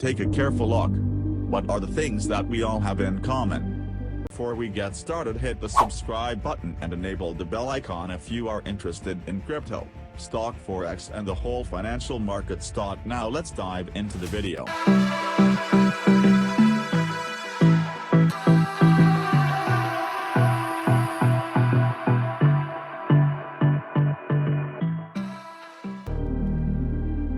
Take a careful look. What are the things that we all have in common? Before we get started, hit the subscribe button and enable the bell icon if you are interested in crypto, stock, forex and the whole financial market stock. Now let's dive into the video.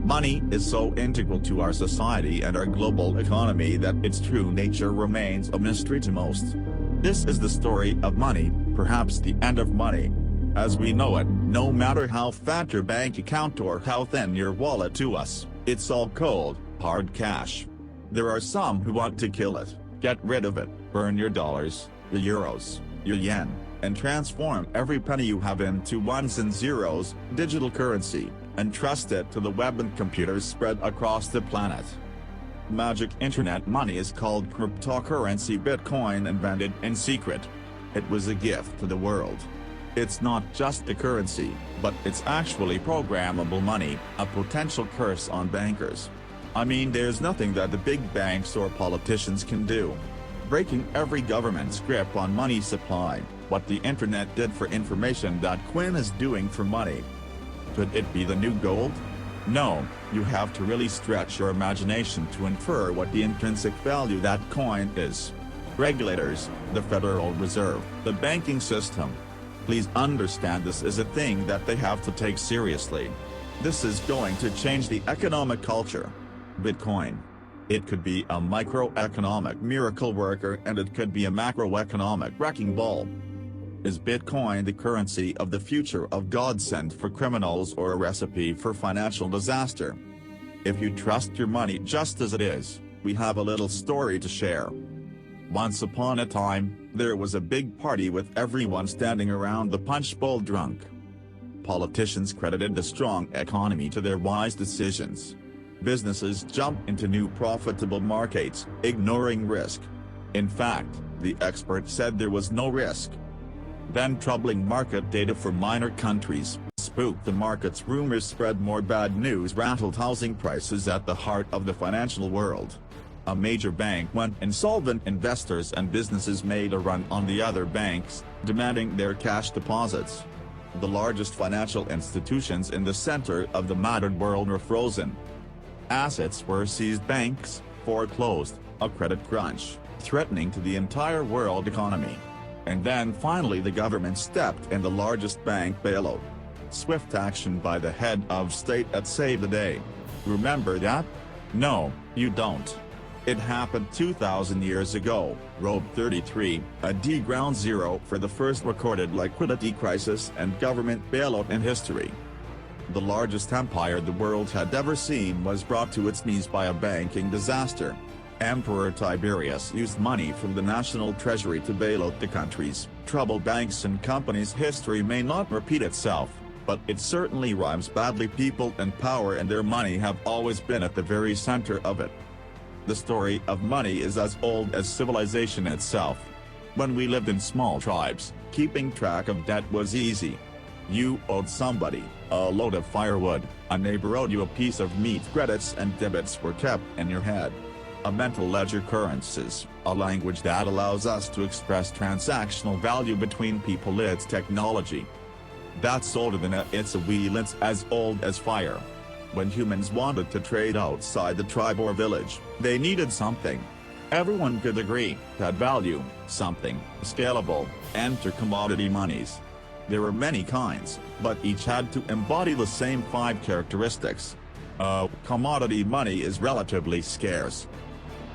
Money is so integral to our society and our global economy that its true nature remains a mystery to most. This is the story of money, perhaps the end of money as we know it. No matter how fat your bank account or how thin your wallet, to us, it's all cold, hard cash. There are some who want to kill it, get rid of it, burn your dollars, your euros, your yen, and transform every penny you have into ones and zeros, digital currency, and trust it to the web and computers spread across the planet. Magic internet money is called cryptocurrency. Bitcoin, invented in secret. It was a gift to the world. It's not just a currency, but it's actually programmable money, a potential curse on bankers. I mean, there's nothing that the big banks or politicians can do. Breaking every government's grip on money supply, what the internet did for information, that Quinn is doing for money. Could it be the new gold? No, you have to really stretch your imagination to infer what the intrinsic value that coin is. Regulators, the Federal Reserve, the banking system. Please understand, this is a thing that they have to take seriously. This is going to change the economic culture. Bitcoin. It could be a microeconomic miracle worker and it could be a macroeconomic wrecking ball. Is Bitcoin the currency of the future, of godsend for criminals, or a recipe for financial disaster? If you trust your money just as it is, we have a little story to share. Once upon a time, there was a big party with everyone standing around the punch bowl drunk. Politicians credited the strong economy to their wise decisions. Businesses jumped into new profitable markets, ignoring risk. In fact, the experts said there was no risk. Then troubling market data for minor countries spooked the markets. Rumors spread, more bad news rattled housing prices at the heart of the financial world. A major bank went insolvent. Investors and businesses made a run on the other banks, demanding their cash deposits. The largest financial institutions in the center of the modern world were frozen. Assets were seized, banks foreclosed, a credit crunch threatening to the entire world economy. And then finally the government stepped in, the largest bank bailout. Swift action by the head of state that saved the day. Remember that? No, you don't. It happened 2,000 years ago, Robe 33, a D ground zero for the first recorded liquidity crisis and government bailout in history. The largest empire the world had ever seen was brought to its knees by a banking disaster. Emperor Tiberius used money from the national treasury to bail out the country's troubled banks and companies. History may not repeat itself, but it certainly rhymes badly. People and power and their money have always been at the very center of it. The story of money is as old as civilization itself. When we lived in small tribes, keeping track of debt was easy. You owed somebody a load of firewood, a neighbor owed you a piece of meat. Credits and debits were kept in your head. A mental ledger, currencies, a language that allows us to express transactional value between people. It's technology that's older than it's a wheel. It's as old as fire. When humans wanted to trade outside the tribe or village, they needed something everyone could agree had value, something scalable. Enter commodity monies. There were many kinds, but each had to embody the same 5 characteristics. Commodity money is relatively scarce.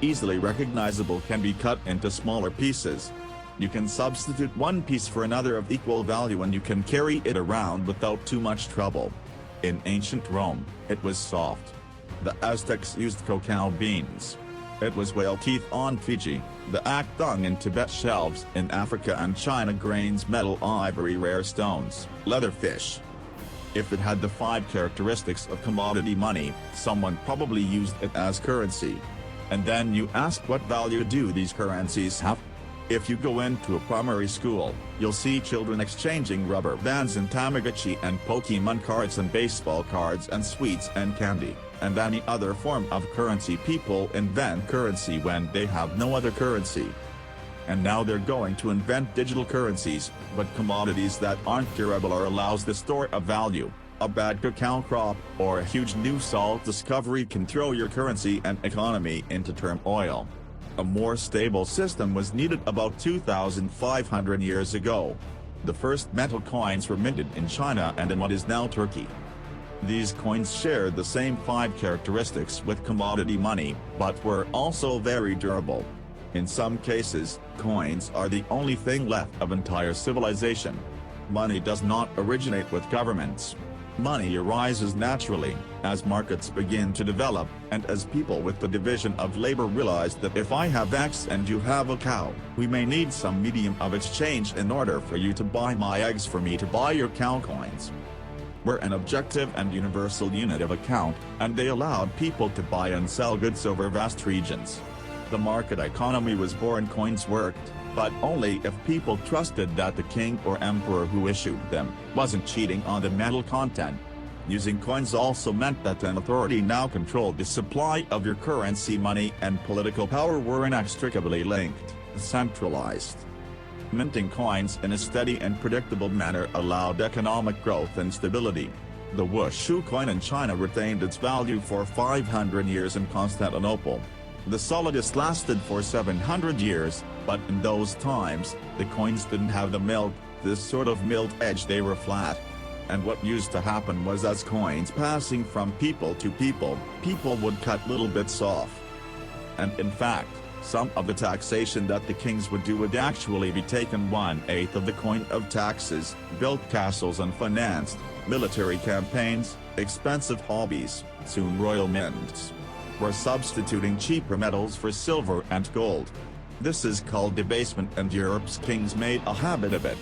Easily recognizable, can be cut into smaller pieces. You can substitute one piece for another of equal value and you can carry it around without too much trouble. In ancient Rome, it was soft. The Aztecs used cacao beans. It was whale teeth on Fiji, the ak dung in Tibet, shells in Africa and China, grains, metal, ivory, rare stones, leather, fish. If it had the 5 characteristics of commodity money, someone probably used it as currency. And then you ask, what value do these currencies have? If you go into a primary school, you'll see children exchanging rubber bands and Tamagotchi and Pokemon cards and baseball cards and sweets and candy, and any other form of currency. People invent currency when they have no other currency. And now they're going to invent digital currencies, but commodities that aren't durable or allows the store of value. A bad cacao crop, or a huge new salt discovery can throw your currency and economy into turmoil. A more stable system was needed about 2,500 years ago. The first metal coins were minted in China and in what is now Turkey. These coins shared the same 5 characteristics with commodity money, but were also very durable. In some cases, coins are the only thing left of entire civilization. Money does not originate with governments. Money arises naturally, as markets begin to develop, and as people with the division of labor realize that if I have X and you have a cow, we may need some medium of exchange in order for you to buy my eggs for me to buy your cow coins. We're an objective and universal unit of account, and they allowed people to buy and sell goods over vast regions. The market economy was born. Coins worked, but only if people trusted that the king or emperor who issued them wasn't cheating on the metal content. Using coins also meant that an authority now controlled the supply of your currency. Money and political power were inextricably linked, centralized. Minting coins in a steady and predictable manner allowed economic growth and stability. The Wushu coin in China retained its value for 500 years in Constantinople. The solidus lasted for 700 years, but in those times, the coins didn't have the milled, this sort of milled edge. They were flat. And what used to happen was, as coins passing from people to people, people would cut little bits off. And in fact, some of the taxation that the kings would do would actually be taken. 1/8 of the coin of taxes, built castles and financed military campaigns, expensive hobbies. Soon royal mints were substituting cheaper metals for silver and gold. This is called debasement, and Europe's kings made a habit of it.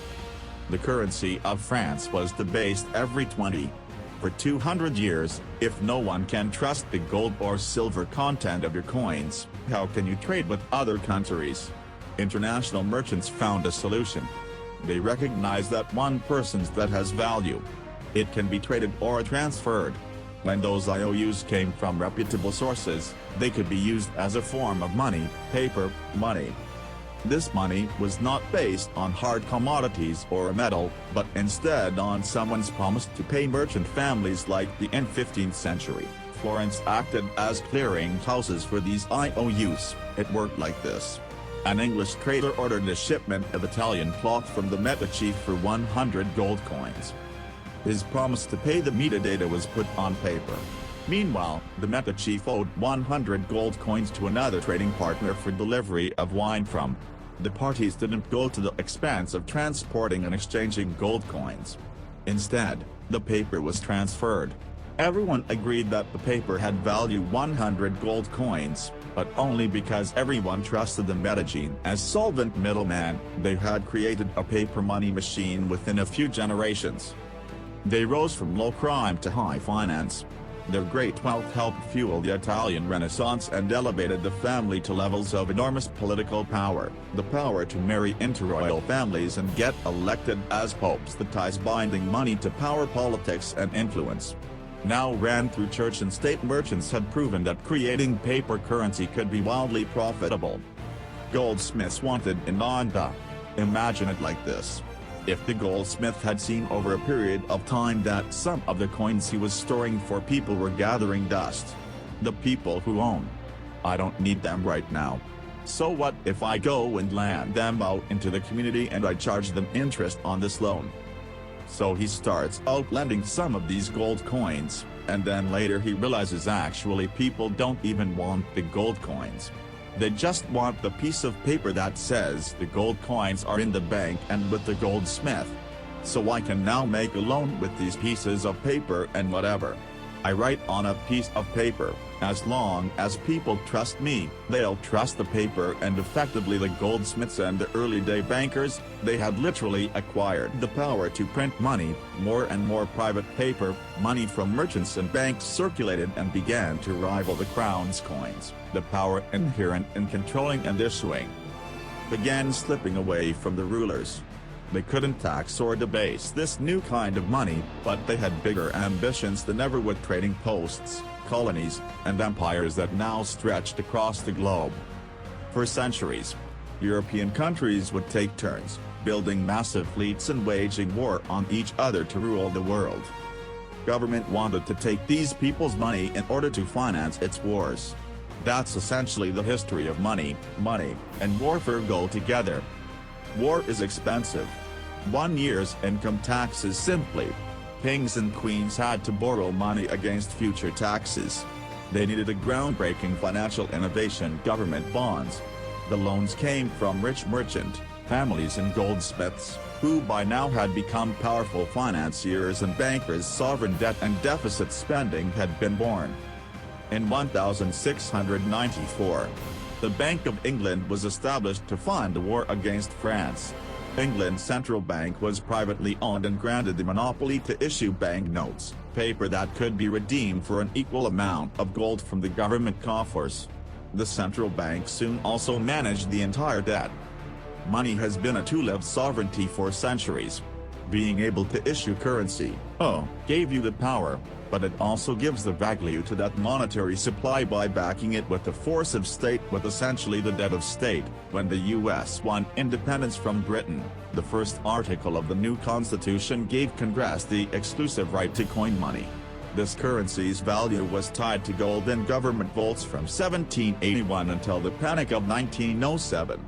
The currency of France was debased every 200 years. If no one can trust the gold or silver content of your coins, how can you trade with other countries? International merchants found a solution. They recognized that one person's that has value. It can be traded or transferred. When those IOUs came from reputable sources, they could be used as a form of money, paper money. This money was not based on hard commodities or a metal, but instead on someone's promise to pay. Merchant families like the in 15th century, Florence acted as clearing houses for these IOUs. It worked like this. An English trader ordered a shipment of Italian cloth from the Medici for 100 gold coins. His promise to pay the metadata was put on paper. Meanwhile, the Medici owed 100 gold coins to another trading partner for delivery of wine from. The parties didn't go to the expense of transporting and exchanging gold coins. Instead, the paper was transferred. Everyone agreed that the paper had value 100 gold coins, but only because everyone trusted the Medici as solvent middleman. They had created a paper money machine within a few generations. They rose from low crime to high finance. Their great wealth helped fuel the Italian Renaissance and elevated the family to levels of enormous political power, the power to marry into royal families and get elected as popes. The ties binding money to power, politics and influence now ran through church and state. Merchants had proven that creating paper currency could be wildly profitable. Goldsmiths wanted in Nanda. Imagine it like this. If the goldsmith had seen over a period of time that some of the coins he was storing for people were gathering dust. The people who own. I don't need them right now. So what if I go and lend them out into the community and I charge them interest on this loan? So he starts out lending some of these gold coins, and then later he realizes actually people don't even want the gold coins. They just want the piece of paper that says the gold coins are in the bank and with the goldsmith. So I can now make a loan with these pieces of paper and whatever I write on a piece of paper. As long as people trust me, they'll trust the paper. And effectively the goldsmiths and the early day bankers, they had literally acquired the power to print money. More and more private paper money from merchants and banks circulated and began to rival the crown's coins, the power inherent in controlling and issuing began slipping away from the rulers. They couldn't tax or debase this new kind of money, but they had bigger ambitions than ever, with trading posts, colonies, and empires that now stretched across the globe. For centuries, European countries would take turns, building massive fleets and waging war on each other to rule the world. Government wanted to take these people's money in order to finance its wars. That's essentially the history of money. Money and warfare go together. War is expensive. 1 year's income tax is simply. Kings and queens had to borrow money against future taxes. They needed a groundbreaking financial innovation: government bonds. The loans came from rich merchant families and goldsmiths, who by now had become powerful financiers and bankers. Sovereign debt and deficit spending had been born. In 1694, the Bank of England was established to fund the war against France. England's central bank was privately owned and granted the monopoly to issue banknotes, paper that could be redeemed for an equal amount of gold from the government coffers. The central bank soon also managed the entire debt. Money has been a tool of sovereignty for centuries. Being able to issue currency, gave you the power, but it also gives the value to that monetary supply by backing it with the force of state, with essentially the debt of state. When the U.S. won independence from Britain, the first article of the new Constitution gave Congress the exclusive right to coin money. This currency's value was tied to gold in government vaults from 1781 until the Panic of 1907.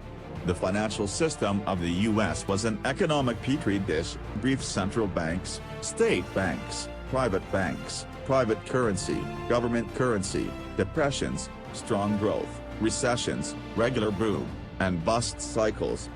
The financial system of the U.S. was an economic petri dish: brief central banks, state banks, private banks, private currency, government currency, depressions, strong growth, recessions, regular boom and bust cycles.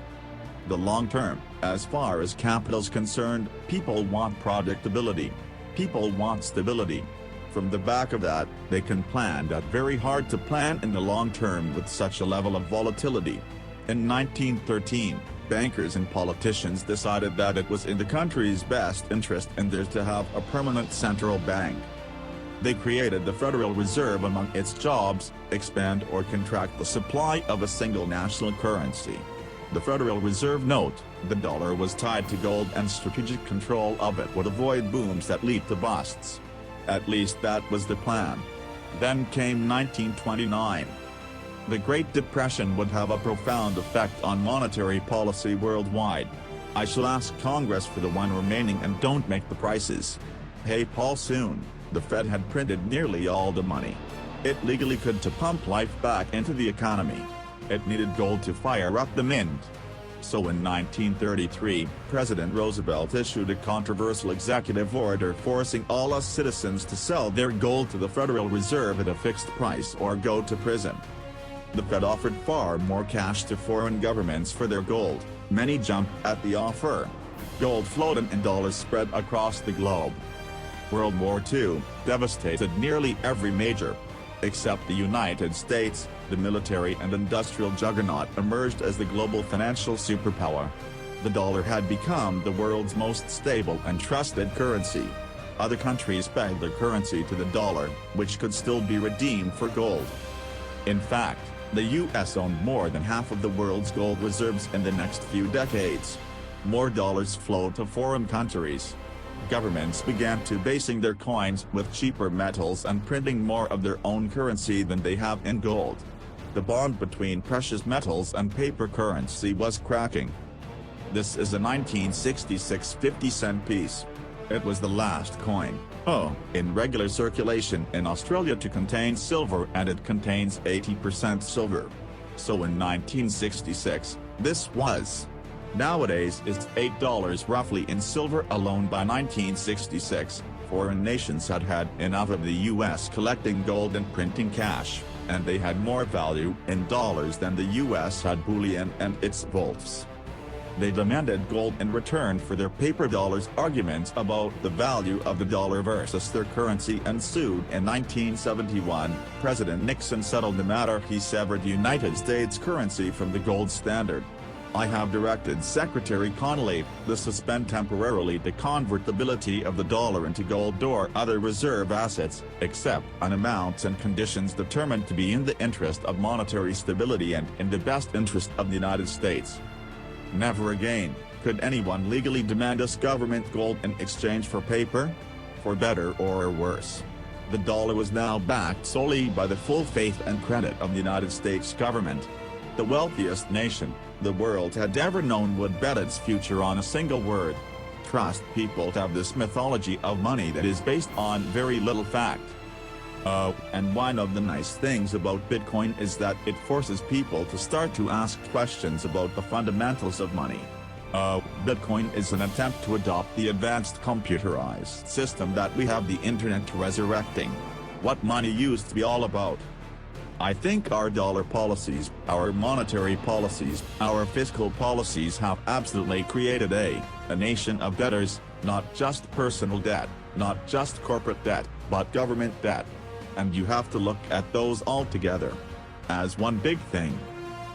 The long term, as far as capital's concerned, people want predictability. People want stability. From the back of that, they can plan that very hard to plan in the long term with such a level of volatility. In 1913, bankers and politicians decided that it was in the country's best interest and theirs to have a permanent central bank. They created the Federal Reserve. Among its jobs, expand or contract the supply of a single national currency. The Federal Reserve note, the dollar, was tied to gold, and strategic control of it would avoid booms that lead to busts. At least that was the plan. Then came 1929. The Great Depression would have a profound effect on monetary policy worldwide. I shall ask Congress for the one remaining and don't make the prices. Hey Paul, soon, the Fed had printed nearly all the money it legally could to pump life back into the economy. It needed gold to fire up the mint. So in 1933, President Roosevelt issued a controversial executive order forcing all us citizens to sell their gold to the Federal Reserve at a fixed price or go to prison. The Fed offered far more cash to foreign governments for their gold. Many jumped at the offer. Gold floated and dollars spread across the globe. World War II devastated nearly every major, except the United States. The military and industrial juggernaut emerged as the global financial superpower. The dollar had become the world's most stable and trusted currency. Other countries pegged their currency to the dollar, which could still be redeemed for gold. In fact, the U.S. owned more than half of the world's gold reserves in the next few decades. More dollars flowed to foreign countries. Governments began to basing their coins with cheaper metals and printing more of their own currency than they have in gold. The bond between precious metals and paper currency was cracking. This is a 1966 50-cent piece. It was the last coin in regular circulation in Australia to contain silver, and it contains 80% silver. So in 1966, this was. Nowadays is $8 roughly in silver alone. By 1966, foreign nations had had enough of the U.S. collecting gold and printing cash, and they had more value in dollars than the U.S. had bullion and its vaults. They demanded gold in return for their paper dollars. Arguments about the value of the dollar versus their currency ensued. In 1971, President Nixon settled the matter. He severed United States currency from the gold standard. I have directed Secretary Connolly to suspend temporarily the convertibility of the dollar into gold or other reserve assets, except on amounts and conditions determined to be in the interest of monetary stability and in the best interest of the United States. Never again could anyone legally demand us government gold in exchange for paper. For better or worse, the dollar was now backed solely by the full faith and credit of the United States government. The wealthiest nation the world had ever known would bet its future on a single word: trust. People have this mythology of money that is based on very little fact. And one of the nice things about Bitcoin is that it forces people to start to ask questions about the fundamentals of money. Bitcoin is an attempt to adopt the advanced computerized system that we have the internet resurrecting what money used to be all about. I think our dollar policies, our monetary policies, our fiscal policies have absolutely created a nation of debtors, not just personal debt, not just corporate debt, but government debt. And you have to look at those all together as one big thing.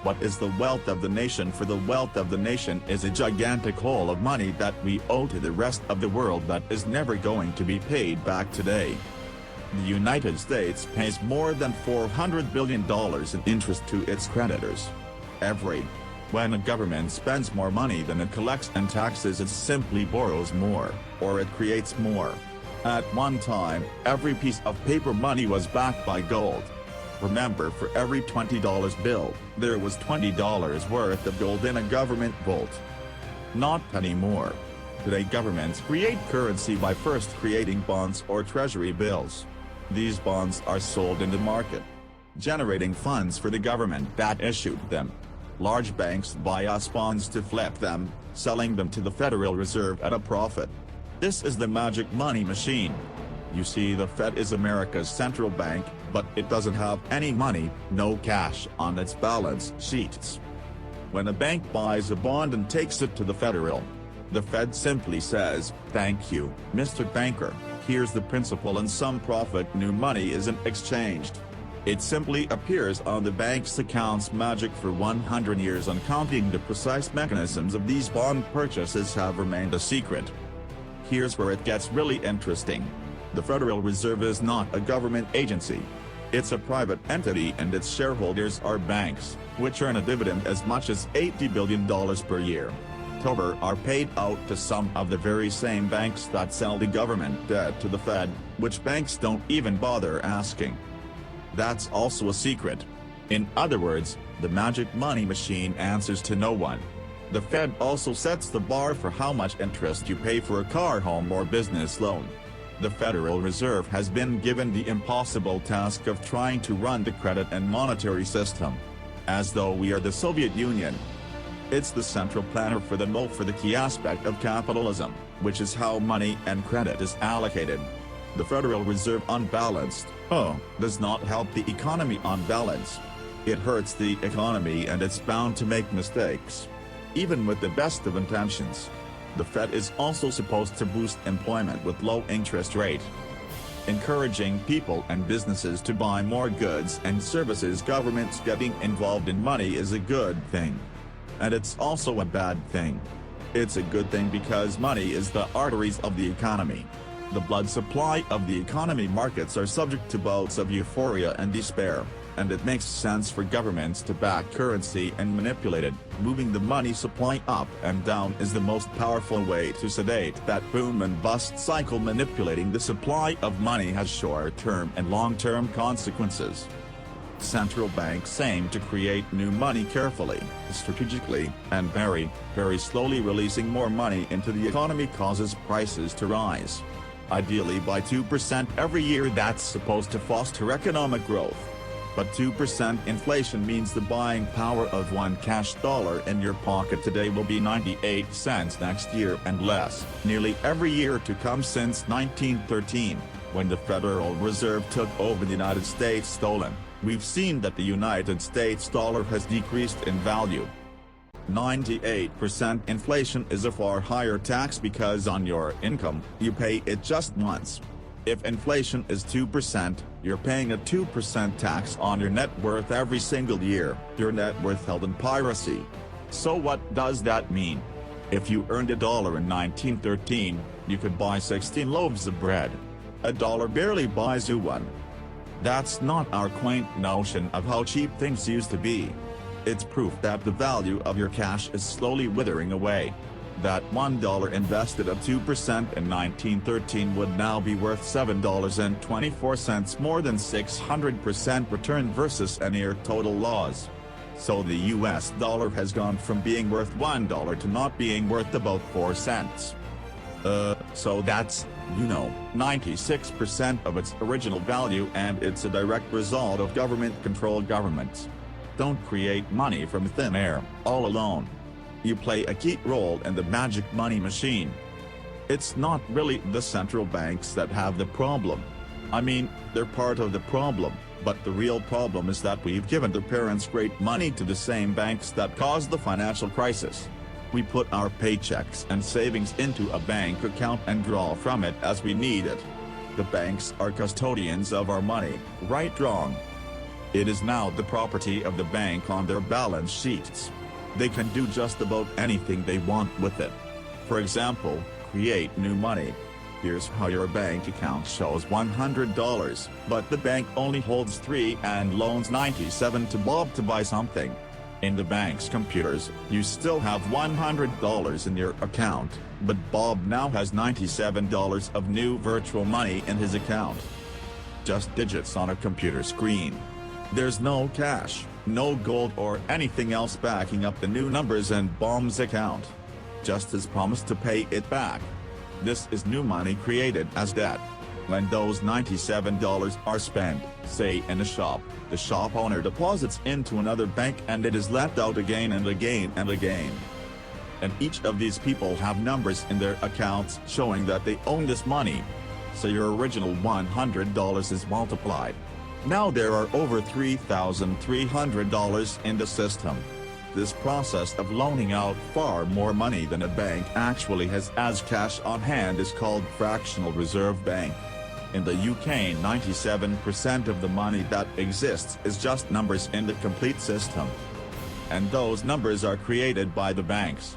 What is the wealth of the nation? For the wealth of the nation is a gigantic hole of money that we owe to the rest of the world that is never going to be paid back today. The United States pays more than $400 billion in interest to its creditors every. When a government spends more money than it collects in taxes, it simply borrows more, or it creates more. At one time, every piece of paper money was backed by gold. Remember, for every $20 bill, there was $20 worth of gold in a government vault. Not anymore. Today governments create currency by first creating bonds or treasury bills. These bonds are sold in the market, generating funds for the government that issued them. Large banks buy us bonds to flip them, selling them to the Federal Reserve at a profit. This is the magic money machine. You see, the Fed is America's central bank, but it doesn't have any money, no cash, on its balance sheets. When a bank buys a bond and takes it to the Federal, the Fed simply says, "Thank you, Mr. Banker. Here's the principal and some profit." New money isn't exchanged. It simply appears on the bank's accounts. Magic. For 100 years, uncounting the precise mechanisms of these bond purchases have remained a secret. Here's where it gets really interesting. The Federal Reserve is not a government agency. It's a private entity, and its shareholders are banks, which earn a dividend as much as $80 billion per year. Are paid out to some of the very same banks that sell the government debt to the Fed, which banks don't even bother asking. That's also a secret. In other words, the magic money machine answers to no one. The Fed also sets the bar for how much interest you pay for a car, home, or business loan. The Federal Reserve has been given the impossible task of trying to run the credit and monetary system, as though we are the Soviet Union. It's the central planner for the key aspect of capitalism, which is how money and credit is allocated. The Federal Reserve unbalanced, does not help the economy on balance. It hurts the economy, and it's bound to make mistakes, even with the best of intentions. The Fed is also supposed to boost employment with low interest rate, encouraging people and businesses to buy more goods and services. Governments getting involved in money is a good thing. And it's also a bad thing. It's a good thing because money is the arteries of the economy. The blood supply of the economy. Markets are subject to bouts of euphoria and despair, and it makes sense for governments to back currency and manipulate it. Moving the money supply up and down is the most powerful way to sedate that boom and bust cycle. Manipulating the supply of money has short-term and long-term consequences. Central banks aim to create new money carefully, strategically, and very, very slowly. Releasing more money into the economy causes prices to rise. Ideally by 2% every year. That's supposed to foster economic growth. But 2% inflation means the buying power of one cash dollar in your pocket today will be 98 cents next year, and less, nearly every year to come since 1913, when the Federal Reserve took over the United States. Stolen. We've seen that the United States dollar has decreased in value. 98% inflation is a far higher tax because on your income, you pay it just once. If inflation is 2%, you're paying a 2% tax on your net worth every single year. Your net worth held in piracy. So what does that mean? If you earned $1 in 1913, you could buy 16 loaves of bread. $1 barely buys you one. That's not our quaint notion of how cheap things used to be. It's proof that the value of your cash is slowly withering away. That $1 invested at 2% in 1913 would now be worth $7.24, more than 600% return versus a near total loss. So the US dollar has gone from being worth $1 to not being worth about 4 cents. So that's, 96% of its original value, and it's a direct result of government-controlled governments. Don't create money from thin air, all alone. You play a key role in the magic money machine. It's not really the central banks that have the problem. I mean, they're part of the problem, but the real problem is that we've given the parents great money to the same banks that caused the financial crisis. We put our paychecks and savings into a bank account and draw from it as we need it. The banks are custodians of our money, right? Wrong. It is now the property of the bank on their balance sheets. They can do just about anything they want with it. For example, create new money. Here's how your bank account shows $100, but the bank only holds $3 and loans $97 to Bob to buy something. In the bank's computers, you still have $100 in your account, but Bob now has $97 of new virtual money in his account. Just digits on a computer screen. There's no cash, no gold or anything else backing up the new numbers in Bob's account. Just his promise to pay it back. This is new money created as debt. When those $97 are spent, say in a shop, the shop owner deposits into another bank and it is lent out again and again and again. And each of these people have numbers in their accounts showing that they own this money. So your original $100 is multiplied. Now there are over $3,300 in the system. This process of loaning out far more money than a bank actually has as cash on hand is called fractional reserve bank. In the UK, 97% of the money that exists is just numbers in the complete system. And those numbers are created by the banks.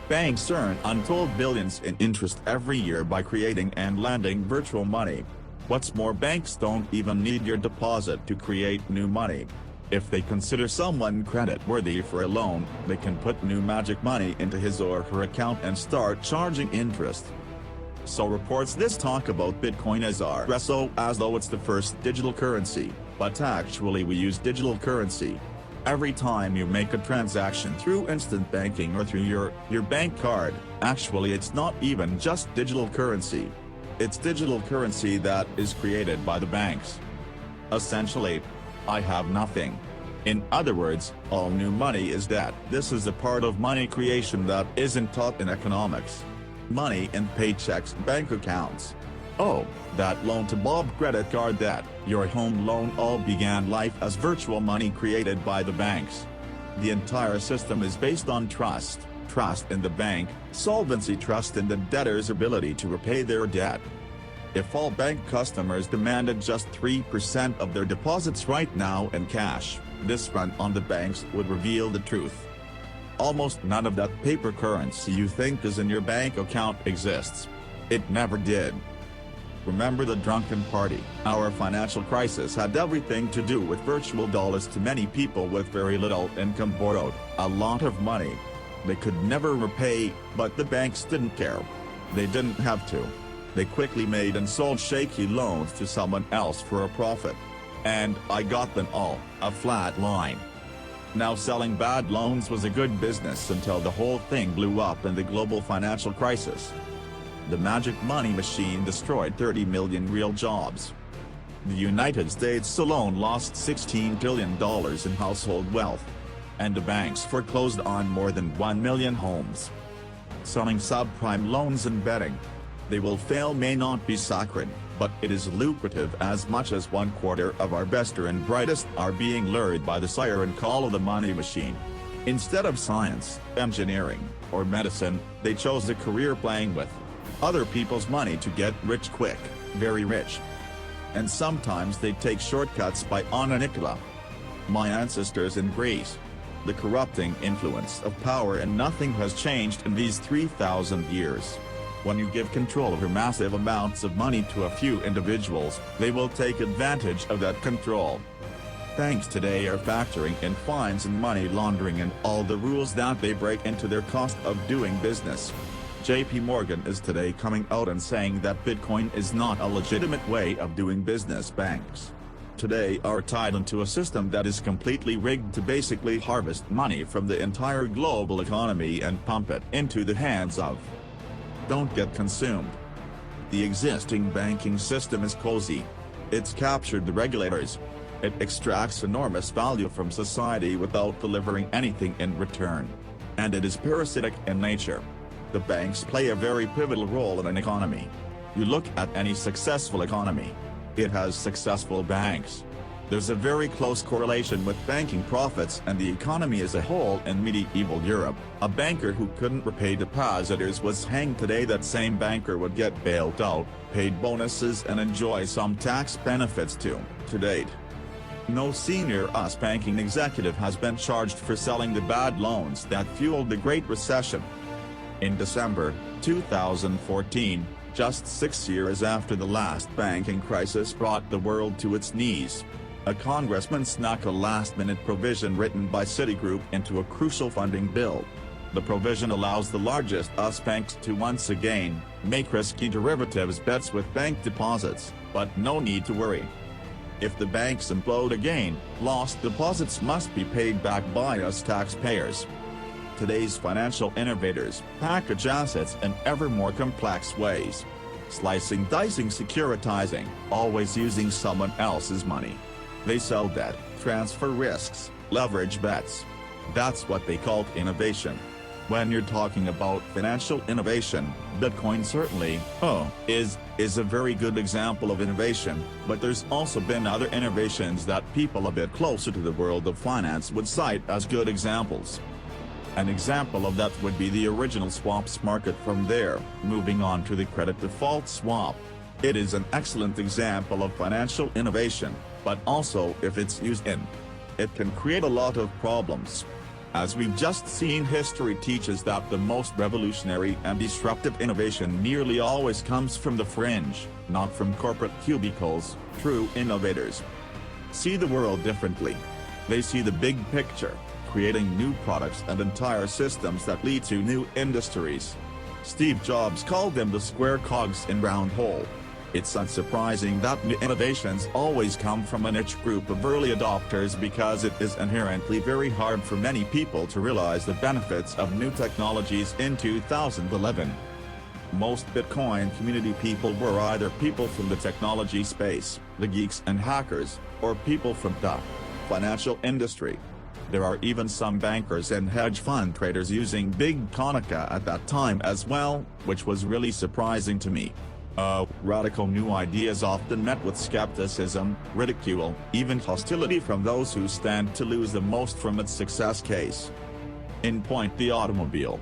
Banks earn untold billions in interest every year by creating and lending virtual money. What's more, banks don't even need your deposit to create new money. If they consider someone credit-worthy for a loan, they can put new magic money into his or her account and start charging interest. So reports this talk about Bitcoin as as though it's the first digital currency, but actually we use digital currency. Every time you make a transaction through instant banking or through your bank card, actually it's not even just digital currency. It's digital currency that is created by the banks. Essentially, I have nothing. In other words, all new money is debt. This is a part of money creation that isn't taught in economics. Money in paychecks, bank accounts. Oh, that loan to Bob credit card debt, your home loan all began life as virtual money created by the banks. The entire system is based on trust. Trust in the bank, solvency, trust in the debtor's ability to repay their debt. If all bank customers demanded just 3% of their deposits right now in cash, this run on the banks would reveal the truth. Almost none of that paper currency you think is in your bank account exists. It never did. Remember the drunken party? Our financial crisis had everything to do with virtual dollars. To many people with very little income borrowed a lot of money. They could never repay, but the banks didn't care. They didn't have to. They quickly made and sold shaky loans to someone else for a profit. And I got them all, a flat line. Now selling bad loans was a good business until the whole thing blew up in the global financial crisis. The magic money machine destroyed 30 million real jobs. The United States alone lost $16 billion in household wealth. And the banks foreclosed on more than 1 million homes. Selling subprime loans and betting. They will fail may not be sacred, but it is lucrative as much as 1/4 of our best and brightest are being lured by the siren call of the money machine. Instead of science, engineering, or medicine, they chose a career playing with other people's money to get rich quick, very rich. And sometimes they take shortcuts by Anna Nicola. My ancestors in Greece. the corrupting influence of power, and nothing has changed in these 3,000 years. When you give control over massive amounts of money to a few individuals, they will take advantage of that control. Banks today are factoring in fines and money laundering and all the rules that they break into their cost of doing business. JP Morgan is today coming out and saying that Bitcoin is not a legitimate way of doing business. Banks today are tied into a system that is completely rigged to basically harvest money from the entire global economy and pump it into the hands of. Don't get consumed. The existing banking system is cozy. It's captured the regulators. It extracts enormous value from society without delivering anything in return. And it is parasitic in nature. The banks play a very pivotal role in an economy. You look at any successful economy. It has successful banks. There's a very close correlation with banking profits and the economy as a whole. In medieval Europe, a banker who couldn't repay depositors was hanged. Today that same banker would get bailed out, paid bonuses and enjoy some tax benefits too. To date, no senior US banking executive has been charged for selling the bad loans that fueled the Great Recession. In December 2014, just 6 years after the last banking crisis brought the world to its knees, a congressman snuck a last-minute provision written by Citigroup into a crucial funding bill. The provision allows the largest US banks to once again make risky derivatives bets with bank deposits, but no need to worry. If the banks implode again, lost deposits must be paid back by us taxpayers. Today's financial innovators package assets in ever more complex ways. Slicing, dicing, securitizing, always using someone else's money. They sell debt, transfer risks, leverage bets. That's what they call innovation. When you're talking about financial innovation, Bitcoin certainly is a very good example of innovation, but there's also been other innovations that people a bit closer to the world of finance would cite as good examples. An example of that would be the original swaps market. From there, moving on to the credit default swap. It is an excellent example of financial innovation, but also if it's used in, it can create a lot of problems. As we've just seen, history teaches that the most revolutionary and disruptive innovation nearly always comes from the fringe, not from corporate cubicles. True innovators see the world differently. They see the big picture, creating new products and entire systems that lead to new industries. Steve Jobs called them the square cogs in round hole. It's unsurprising that new innovations always come from a niche group of early adopters, because it is inherently very hard for many people to realize the benefits of new technologies. In 2011, most Bitcoin community people were either people from the technology space, the geeks and hackers, or people from the financial industry. There are even some bankers and hedge fund traders using Big Konica at that time as well, which was really surprising to me. Radical new ideas often met with skepticism, ridicule, even hostility from those who stand to lose the most from its success. Case in point, the automobile.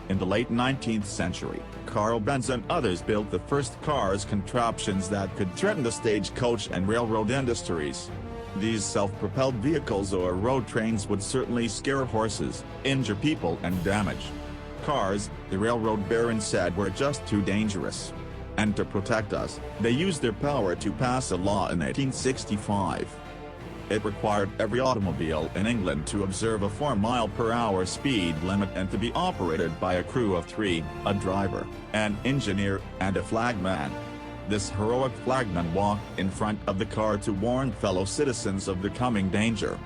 In the late 19th century, Carl Benz and others built the first cars, contraptions that could threaten the stagecoach and railroad industries. These self-propelled vehicles or road trains would certainly scare horses, injure people and damage cars. The railroad barons said were just too dangerous. And to protect us, they used their power to pass a law in 1865. It required every automobile in England to observe a 4-mile-per-hour speed limit and to be operated by a crew of 3, a driver, an engineer, and a flagman. This heroic flagman walked in front of the car to warn fellow citizens of the coming danger.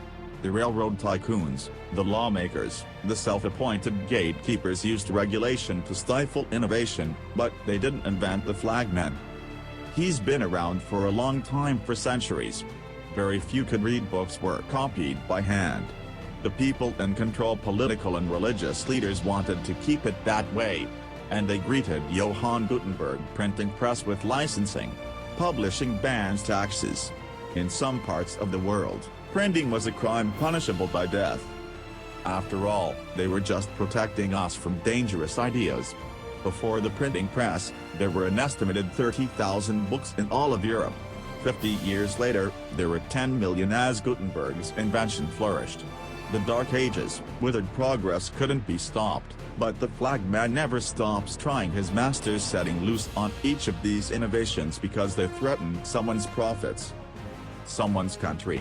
The railroad tycoons, the lawmakers, the self-appointed gatekeepers used regulation to stifle innovation, but they didn't invent the flagman. He's been around for a long time, for centuries. Very few could read books were copied by hand. The people in control, political and religious leaders, wanted to keep it that way. And they greeted Johann Gutenberg printing press with licensing, publishing bans, taxes. In some parts of the world, printing was a crime punishable by death. After all, they were just protecting us from dangerous ideas. Before the printing press, there were an estimated 30,000 books in all of Europe. 50 years later, there were 10 million as Gutenberg's invention flourished. The Dark Ages, withered progress couldn't be stopped, but the flagman never stops trying his masters, setting loose on each of these innovations because they threaten someone's profits, someone's country.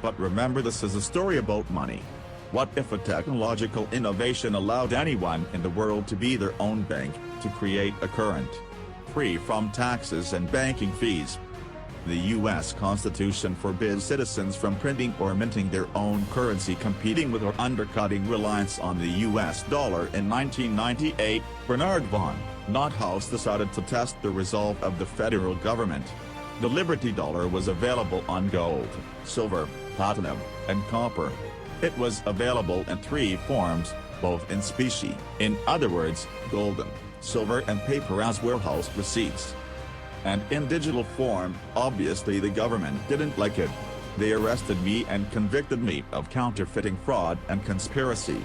But remember, this is a story about money. What if a technological innovation allowed anyone in the world to be their own bank, to create a current, free from taxes and banking fees? The U.S. Constitution forbids citizens from printing or minting their own currency, competing with or undercutting reliance on the U.S. dollar. In 1998, Bernard von Nothaus decided to test the resolve of the federal government. The Liberty Dollar was available on gold, silver, platinum, and copper. It was available in three forms, both in specie, in other words, golden, silver and paper as warehouse receipts, and in digital form. Obviously the government didn't like it. They arrested me and convicted me of counterfeiting, fraud and conspiracy.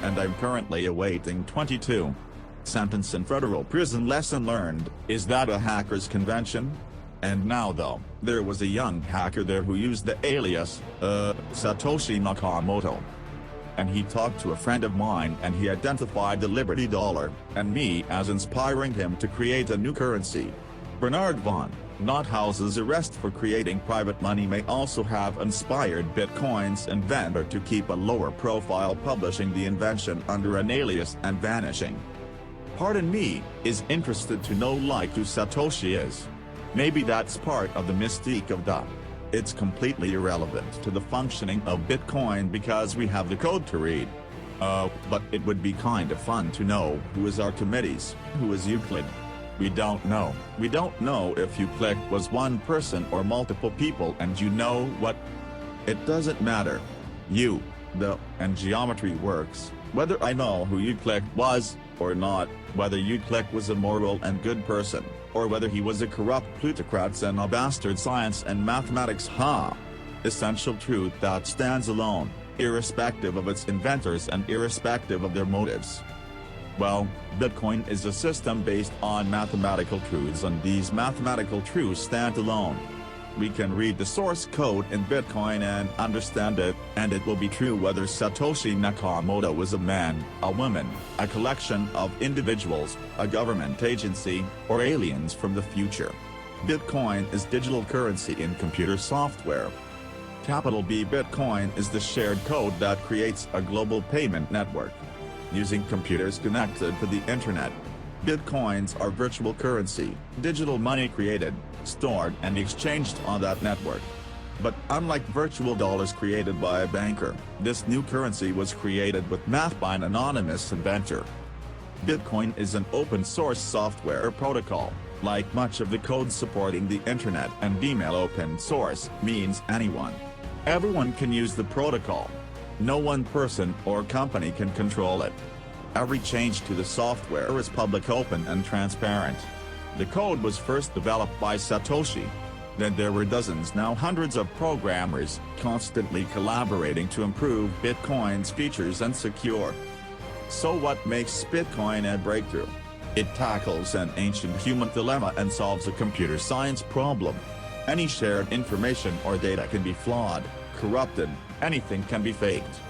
And I'm currently awaiting 22 sentence in federal prison. Lesson learned: is that a hacker's convention? And now though, there was a young hacker there who used the alias, Satoshi Nakamoto. And he talked to a friend of mine and he identified the Liberty Dollar, and me, as inspiring him to create a new currency. Bernard von Nothaus's arrest for creating private money may also have inspired Bitcoin's inventor to keep a lower profile, publishing the invention under an alias and vanishing. Pardon me, is interested to know like who Satoshi is. Maybe that's part of the mystique of the. It's completely irrelevant to the functioning of Bitcoin because we have the code to read. But it would be kind of fun to know who is Archimedes, who is Euclid. We don't know. We don't know if Euclid was one person or multiple people, and you know what? It doesn't matter. And geometry works, whether I know who Euclid was or not, whether Euclid was a moral and good person, or whether he was a corrupt plutocrat and a bastard. Science and mathematics, essential truth that stands alone, irrespective of its inventors and irrespective of their motives. Well, Bitcoin is a system based on mathematical truths, and these mathematical truths stand alone. We can read the source code in Bitcoin and understand it, and it will be true whether Satoshi Nakamoto was a man, a woman, a collection of individuals, a government agency, or aliens from the future. Bitcoin is digital currency in computer software. Capital B. Bitcoin is the shared code that creates a global payment network. Using computers connected to the internet. Bitcoins are virtual currency, digital money created, stored and exchanged on that network. But unlike virtual dollars created by a banker, this new currency was created with math by an anonymous inventor. Bitcoin is an open-source software protocol. Like much of the code supporting the internet and email, open source means everyone can use the protocol. No one person or company can control it. Every change to the software is public, open and transparent. The code was first developed by Satoshi. Then there were dozens, now hundreds of programmers, constantly collaborating to improve Bitcoin's features and secure. So what makes Bitcoin a breakthrough? It tackles an ancient human dilemma and solves a computer science problem. Any shared information or data can be flawed, corrupted, anything can be faked.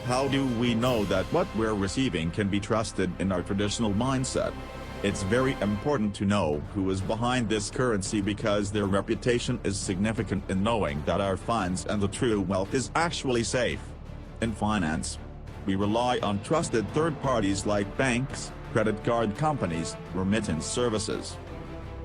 How do we know that what we're receiving can be trusted in our traditional mindset? It's very important to know who is behind this currency because their reputation is significant in knowing that our funds and the true wealth is actually safe. In finance, we rely on trusted third parties like banks, credit card companies, remittance services.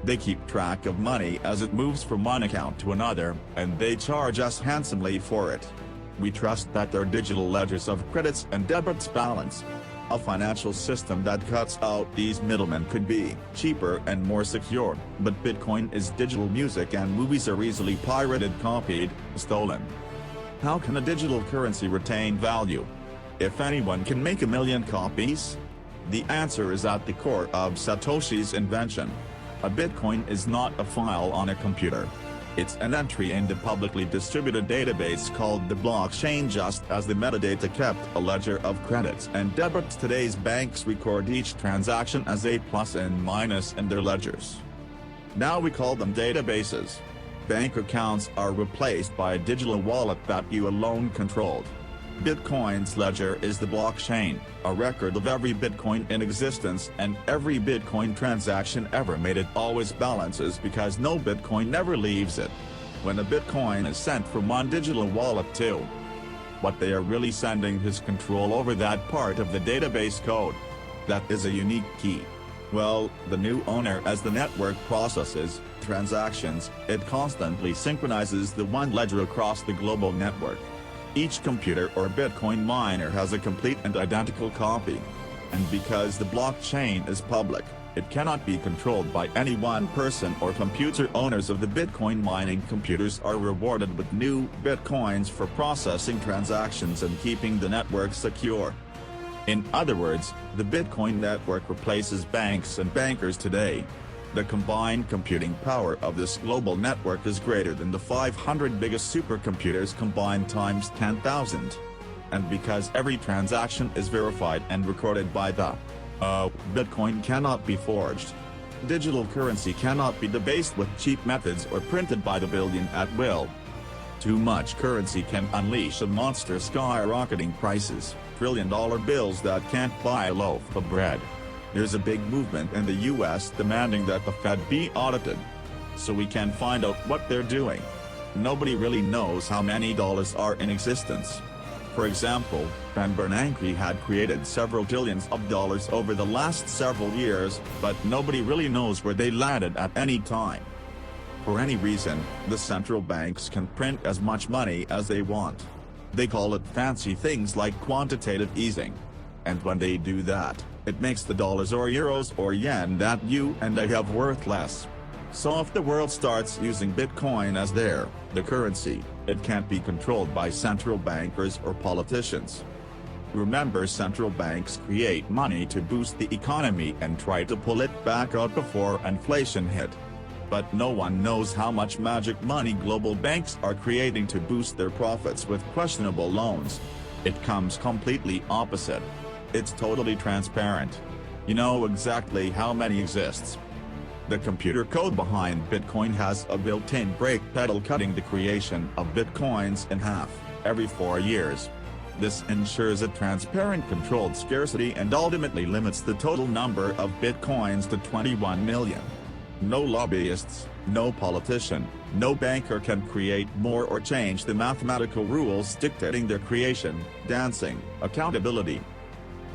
They keep track of money as it moves from one account to another, and they charge us handsomely for it. We trust that their digital ledgers of credits and debits balance. A financial system that cuts out these middlemen could be cheaper and more secure, but Bitcoin is digital. Music and movies are easily pirated, copied, stolen. How can a digital currency retain value? If anyone can make 1 million copies? The answer is at the core of Satoshi's invention. A Bitcoin is not a file on a computer. It's an entry in the publicly distributed database called the blockchain, just as the metadata kept a ledger of credits and debits. Today's banks record each transaction as a plus and minus in their ledgers. Now we call them databases. bank accounts are replaced by a digital wallet that you alone controlled. Bitcoin's ledger is the blockchain, a record of every Bitcoin in existence, and every Bitcoin transaction ever made. It always balances because no Bitcoin ever leaves it. When a Bitcoin is sent from one digital wallet to what they are really sending is control over that part of the database code. That is a unique key. Well, the new owner, as the network processes transactions, it constantly synchronizes the one ledger across the global network. Each computer or Bitcoin miner has a complete and identical copy. And because the blockchain is public, it cannot be controlled by any one person or computer. Owners of the Bitcoin mining computers are rewarded with new Bitcoins for processing transactions and keeping the network secure. In other words, the Bitcoin network replaces banks and bankers today. The combined computing power of this global network is greater than the 500 biggest supercomputers combined times 10,000. And because every transaction is verified and recorded by the Bitcoin cannot be forged. Digital currency cannot be debased with cheap methods or printed by the billion at will. Too much currency can unleash a monster, skyrocketing prices, trillion-dollar bills that can't buy a loaf of bread. There's a big movement in the US demanding that the Fed be audited, so we can find out what they're doing. Nobody really knows how many dollars are in existence. For example, Ben Bernanke had created several trillions of dollars over the last several years, but nobody really knows where they landed at any time. For any reason, the central banks can print as much money as they want. They call it fancy things like quantitative easing. And when they do that, it makes the dollars or euros or yen that you and I have worth less. So if the world starts using Bitcoin as the currency, it can't be controlled by central bankers or politicians. Remember, central banks create money to boost the economy and try to pull it back out before inflation hit. But no one knows how much magic money global banks are creating to boost their profits with questionable loans. It comes completely opposite. It's totally transparent. You know exactly how many exists. The computer code behind Bitcoin has a built-in brake pedal, cutting the creation of Bitcoins in half every 4 years. This ensures a transparent, controlled scarcity and ultimately limits the total number of Bitcoins to 21 million. No lobbyists, no politician, no banker can create more or change the mathematical rules dictating their creation, dancing, accountability.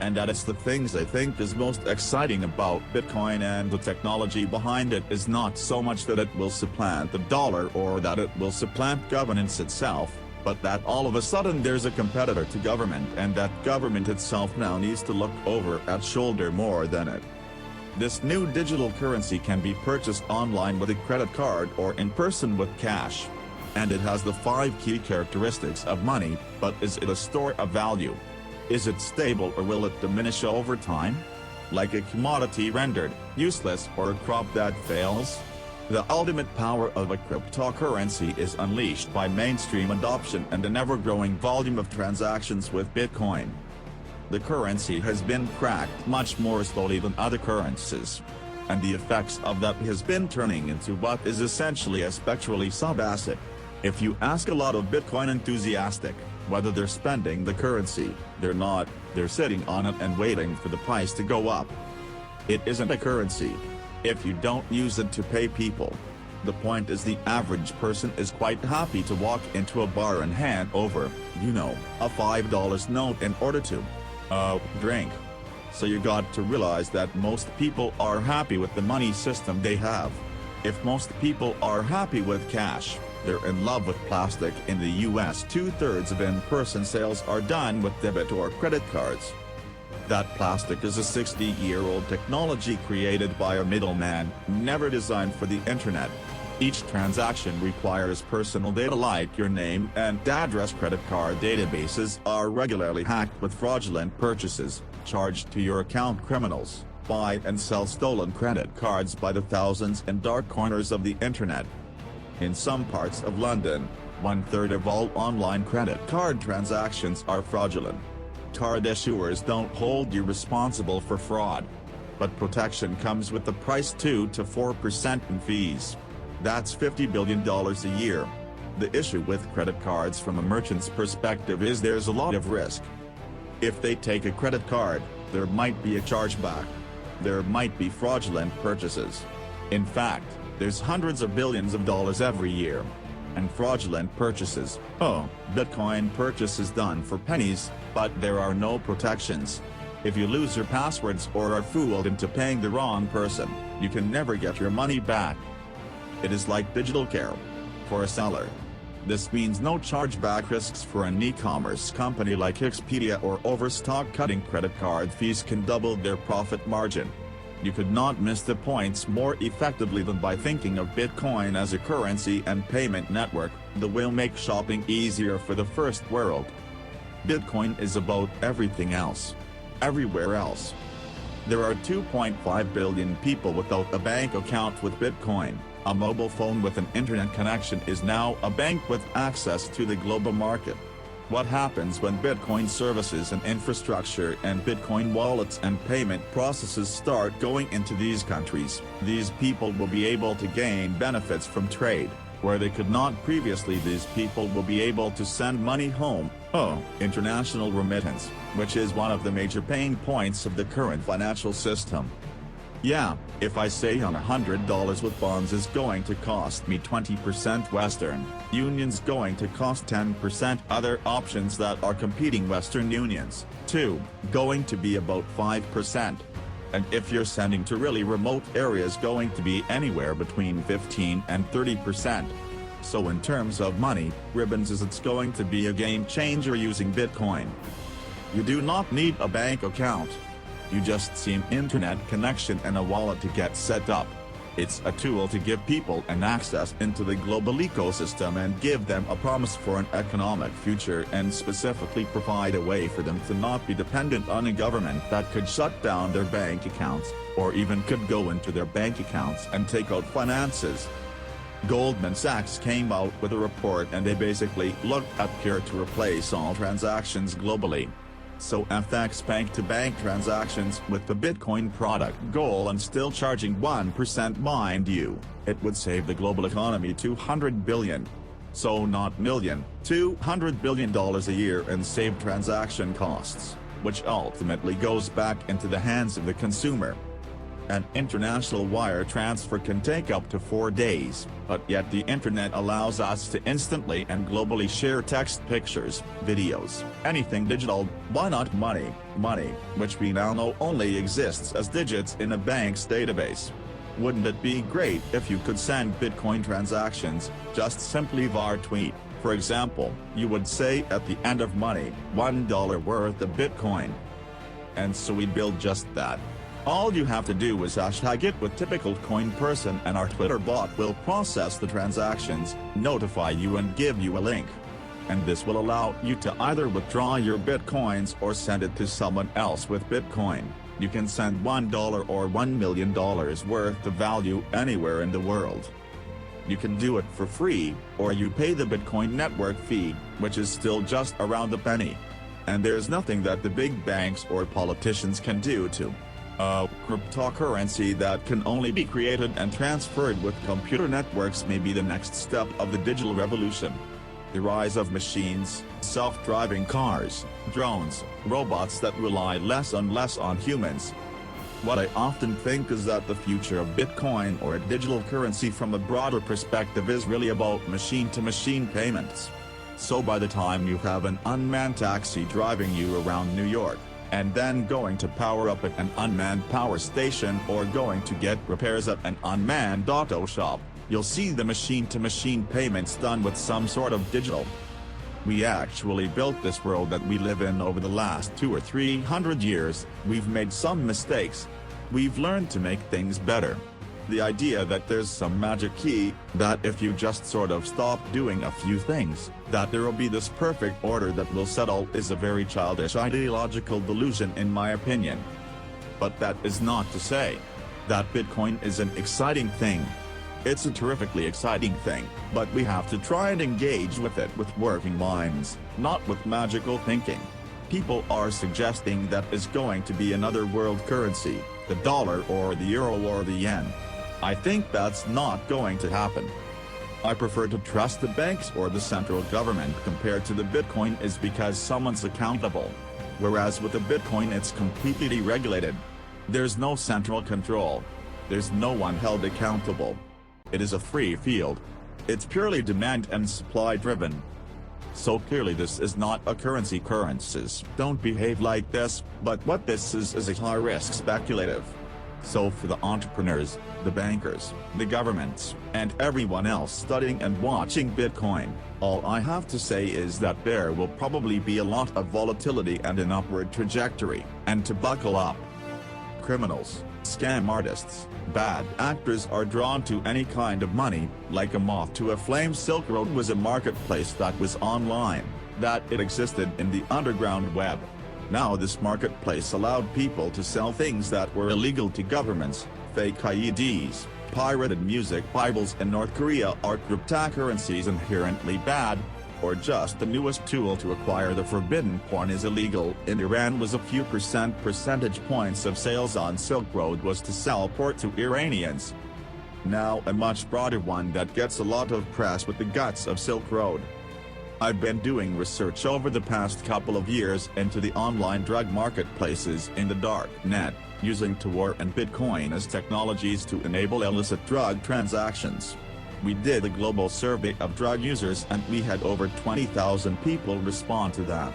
And that is the things I think is most exciting about Bitcoin, and the technology behind it is not so much that it will supplant the dollar or that it will supplant governance itself, but that all of a sudden there's a competitor to government, and that government itself now needs to look over its shoulder more than it. This new digital currency can be purchased online with a credit card or in person with cash. And it has the 5 key characteristics of money, but is it a store of value? Is it stable, or will it diminish over time? Like a commodity rendered useless or a crop that fails? The ultimate power of a cryptocurrency is unleashed by mainstream adoption and an ever-growing volume of transactions with Bitcoin. The currency has been cracked much more slowly than other currencies. And the effects of that has been turning into what is essentially a spectrally sub-asset. If you ask a lot of Bitcoin enthusiasts whether they're spending the currency, they're not. They're sitting on it and waiting for the price to go up. It isn't a currency if you don't use it to pay people. The point is, the average person is quite happy to walk into a bar and hand over, a $5 note in order to drink. So you got to realize that most people are happy with the money system they have. If most people are happy with cash, they're in love with plastic. In the US, 2/3 of in-person sales are done with debit or credit cards. That plastic is a 60-year-old technology created by a middleman, never designed for the internet. Each transaction requires personal data like your name and address. Credit card databases are regularly hacked with fraudulent purchases charged to your account. Criminals buy and sell stolen credit cards by the thousands in dark corners of the internet. In some parts of London, 1/3 of all online credit card transactions are fraudulent. Card issuers don't hold you responsible for fraud. But protection comes with the price: 2 to 4% in fees. That's $50 billion a year. The issue with credit cards from a merchant's perspective is there's a lot of risk. If they take a credit card, there might be a chargeback. There might be fraudulent purchases. In fact, there's hundreds of billions of dollars every year. And fraudulent purchases, Bitcoin purchases done for pennies, but there are no protections. If you lose your passwords or are fooled into paying the wrong person, you can never get your money back. It is like digital care. For a seller, this means no chargeback risks for an e-commerce company like Expedia, or overstock cutting credit card fees can double their profit margin. You could not miss the points more effectively than by thinking of Bitcoin as a currency and payment network that will make shopping easier for the first world. Bitcoin is about everything else. Everywhere else. There are 2.5 billion people without a bank account with Bitcoin. A mobile phone with an internet connection is now a bank with access to the global market. What happens when Bitcoin services and infrastructure and Bitcoin wallets and payment processes start going into these countries? These people will be able to gain benefits from trade, where they could not previously. These people will be able to send money home, international remittance, which is one of the major pain points of the current financial system. Yeah, if I say on $100 with bonds is going to cost me 20%, Western Union's going to cost 10%, other options that are competing Western Unions, too, going to be about 5%. And if you're sending to really remote areas, going to be anywhere between 15 and 30%. So in terms of money, ribbons is it's going to be a game changer using Bitcoin. You do not need a bank account. You just need an internet connection and a wallet to get set up. It's a tool to give people an access into the global ecosystem and give them a promise for an economic future, and specifically provide a way for them to not be dependent on a government that could shut down their bank accounts, or even could go into their bank accounts and take out finances. Goldman Sachs came out with a report and they basically looked at peer to replace all transactions globally. So FX bank-to-bank transactions with the Bitcoin product goal, and still charging 1%, mind you, it would save the global economy $200 billion. So not million, $200 billion a year, and save transaction costs, which ultimately goes back into the hands of the consumer. An international wire transfer can take up to 4 days, but yet the internet allows us to instantly and globally share text, pictures, videos, anything digital. Why not money, which we now know only exists as digits in a bank's database? Wouldn't it be great if you could send Bitcoin transactions, just simply via tweet? For example, you would say at the end of money, $1 worth of Bitcoin. And so we build just that. All you have to do is hashtag it with typical coin person, and our Twitter bot will process the transactions, notify you and give you a link. And this will allow you to either withdraw your Bitcoins or send it to someone else with Bitcoin. You can send $1 or $1 million worth of value anywhere in the world. You can do it for free, or you pay the Bitcoin network fee, which is still just around a penny. And there's nothing that the big banks or politicians can do to cryptocurrency that can only be created and transferred with computer networks may be the next step of the digital revolution. The rise of machines, self-driving cars, drones, robots that rely less and less on humans. What I often think is that the future of Bitcoin, or a digital currency from a broader perspective, is really about machine-to-machine payments. So by the time you have an unmanned taxi driving you around New York, and then going to power up at an unmanned power station, or going to get repairs at an unmanned auto shop, you'll see the machine-to-machine payments done with some sort of digital. We actually built this world that we live in over the last 200 or 300 years. We've made some mistakes. We've learned to make things better. The idea that there's some magic key, that if you just sort of stop doing a few things, that there will be this perfect order that will settle, is a very childish ideological delusion in my opinion. But that is not to say that Bitcoin is an exciting thing. It's a terrifically exciting thing, but we have to try and engage with it with working minds, not with magical thinking. People are suggesting that is going to be another world currency, the dollar or the euro or the yen. I think that's not going to happen. I prefer to trust the banks or the central government compared to the Bitcoin is because someone's accountable. Whereas with the Bitcoin it's completely deregulated. There's no central control. There's no one held accountable. It is a free field. It's purely demand and supply driven. So clearly this is not a currency. Currencies don't behave like this, but what this is a high-risk speculative. So for the entrepreneurs, the bankers, the governments, and everyone else studying and watching Bitcoin, all I have to say is that there will probably be a lot of volatility and an upward trajectory, and to buckle up. Criminals, scam artists, bad actors are drawn to any kind of money, like a moth to a flame. Silk Road was a marketplace that was online, that it existed in the underground web. Now this marketplace allowed people to sell things that were illegal to governments, fake IEDs, pirated music. Bibles in North Korea are cryptocurrencies inherently bad, or just the newest tool to acquire the forbidden porn is illegal. In Iran was a few percentage points of sales on Silk Road was to sell porn to Iranians. Now a much broader one that gets a lot of press with the guts of Silk Road. I've been doing research over the past couple of years into the online drug marketplaces in the dark net, using Tor and Bitcoin as technologies to enable illicit drug transactions. We did a global survey of drug users and we had over 20,000 people respond to that.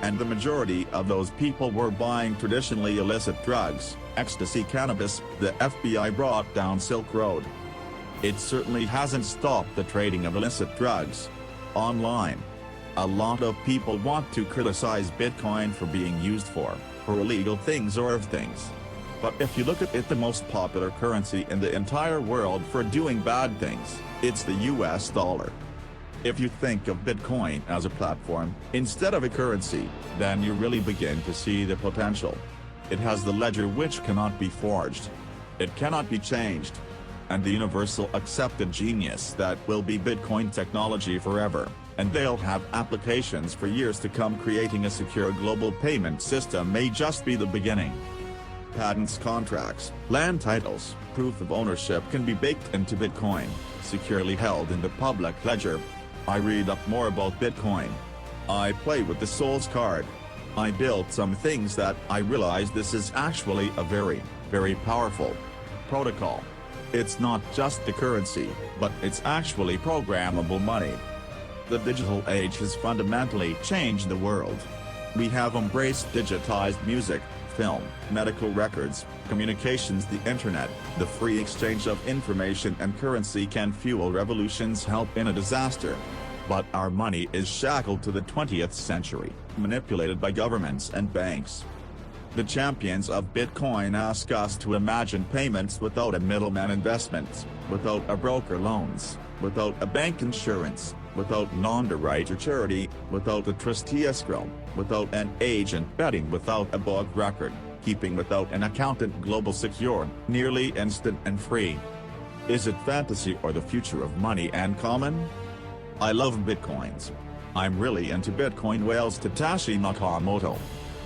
And the majority of those people were buying traditionally illicit drugs, ecstasy, cannabis. The FBI brought down Silk Road. It certainly hasn't stopped the trading of illicit drugs online. A lot of people want to criticize Bitcoin for being used for illegal things or things. But if you look at it, the most popular currency in the entire world for doing bad things, it's the US dollar. If you think of Bitcoin as a platform, instead of a currency, then you really begin to see the potential. It has the ledger which cannot be forged. It cannot be changed. And the universal accepted genius that will be Bitcoin technology forever, and they'll have applications for years to come. Creating a secure global payment system may just be the beginning. Patents, contracts, land titles, proof of ownership can be baked into Bitcoin, securely held in the public ledger. I read up more about Bitcoin. I play with the Souls card. I built some things that I realized this is actually a very, very powerful protocol. It's not just the currency, but it's actually programmable money. The digital age has fundamentally changed the world. We have embraced digitized music, film, medical records, communications, the internet. The free exchange of information and currency can fuel revolutions, help in a disaster. But our money is shackled to the 20th century, manipulated by governments and banks. The champions of Bitcoin ask us to imagine payments without a middleman, investments, without a broker, loans, without a bank, insurance, without an underwriter, charity, without a trustee, escrow, without an agent, betting, without a book record, keeping, without an accountant. Global, secure, nearly instant and free. Is it fantasy or the future of money and common? I love Bitcoins. I'm really into Bitcoin whales. Satoshi Nakamoto.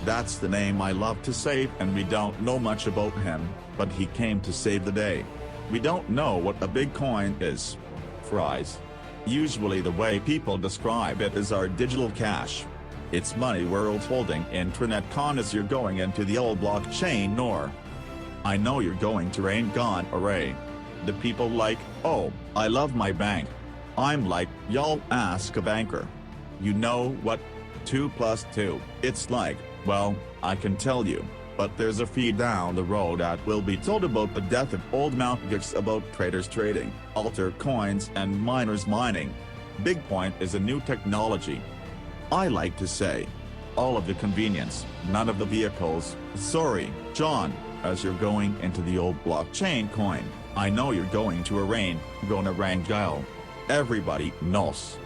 That's the name I love to say, and we don't know much about him, but he came to save the day. We don't know what a Bitcoin is. Fries. Usually the way people describe it is our digital cash. It's money we're holding. Intranet con is you're going into the old blockchain, nor. I know you're going to rain gone array. The people like, oh, I love my bank. I'm like, y'all ask a banker. You know what? 2 plus 2, it's like, well, I can tell you, but there's a fee down the road that will be told about the death of old Mount Gix, about traders trading, alter coins and miners mining. Bitcoin is a new technology. I like to say, all of the convenience, none of the vehicles. Sorry, John, as you're going into the old blockchain coin, I know you're going to gonna Rangel. Everybody knows.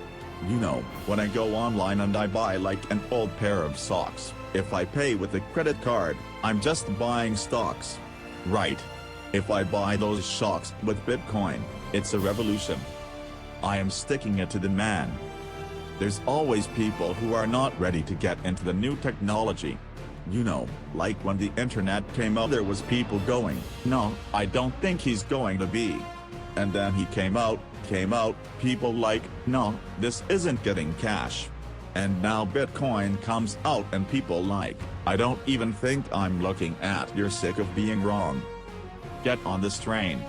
You know, when I go online and I buy like an old pair of socks, if I pay with a credit card, I'm just buying stocks. Right. If I buy those stocks with Bitcoin, it's a revolution. I am sticking it to the man. There's always people who are not ready to get into the new technology. Like when the internet came out, there was people going, "No, I don't think he's going to be." And then he came out, people like, "No, this isn't getting cash." And now Bitcoin comes out and people like, "I don't even think I'm looking at." You're sick of being wrong. Get on this train.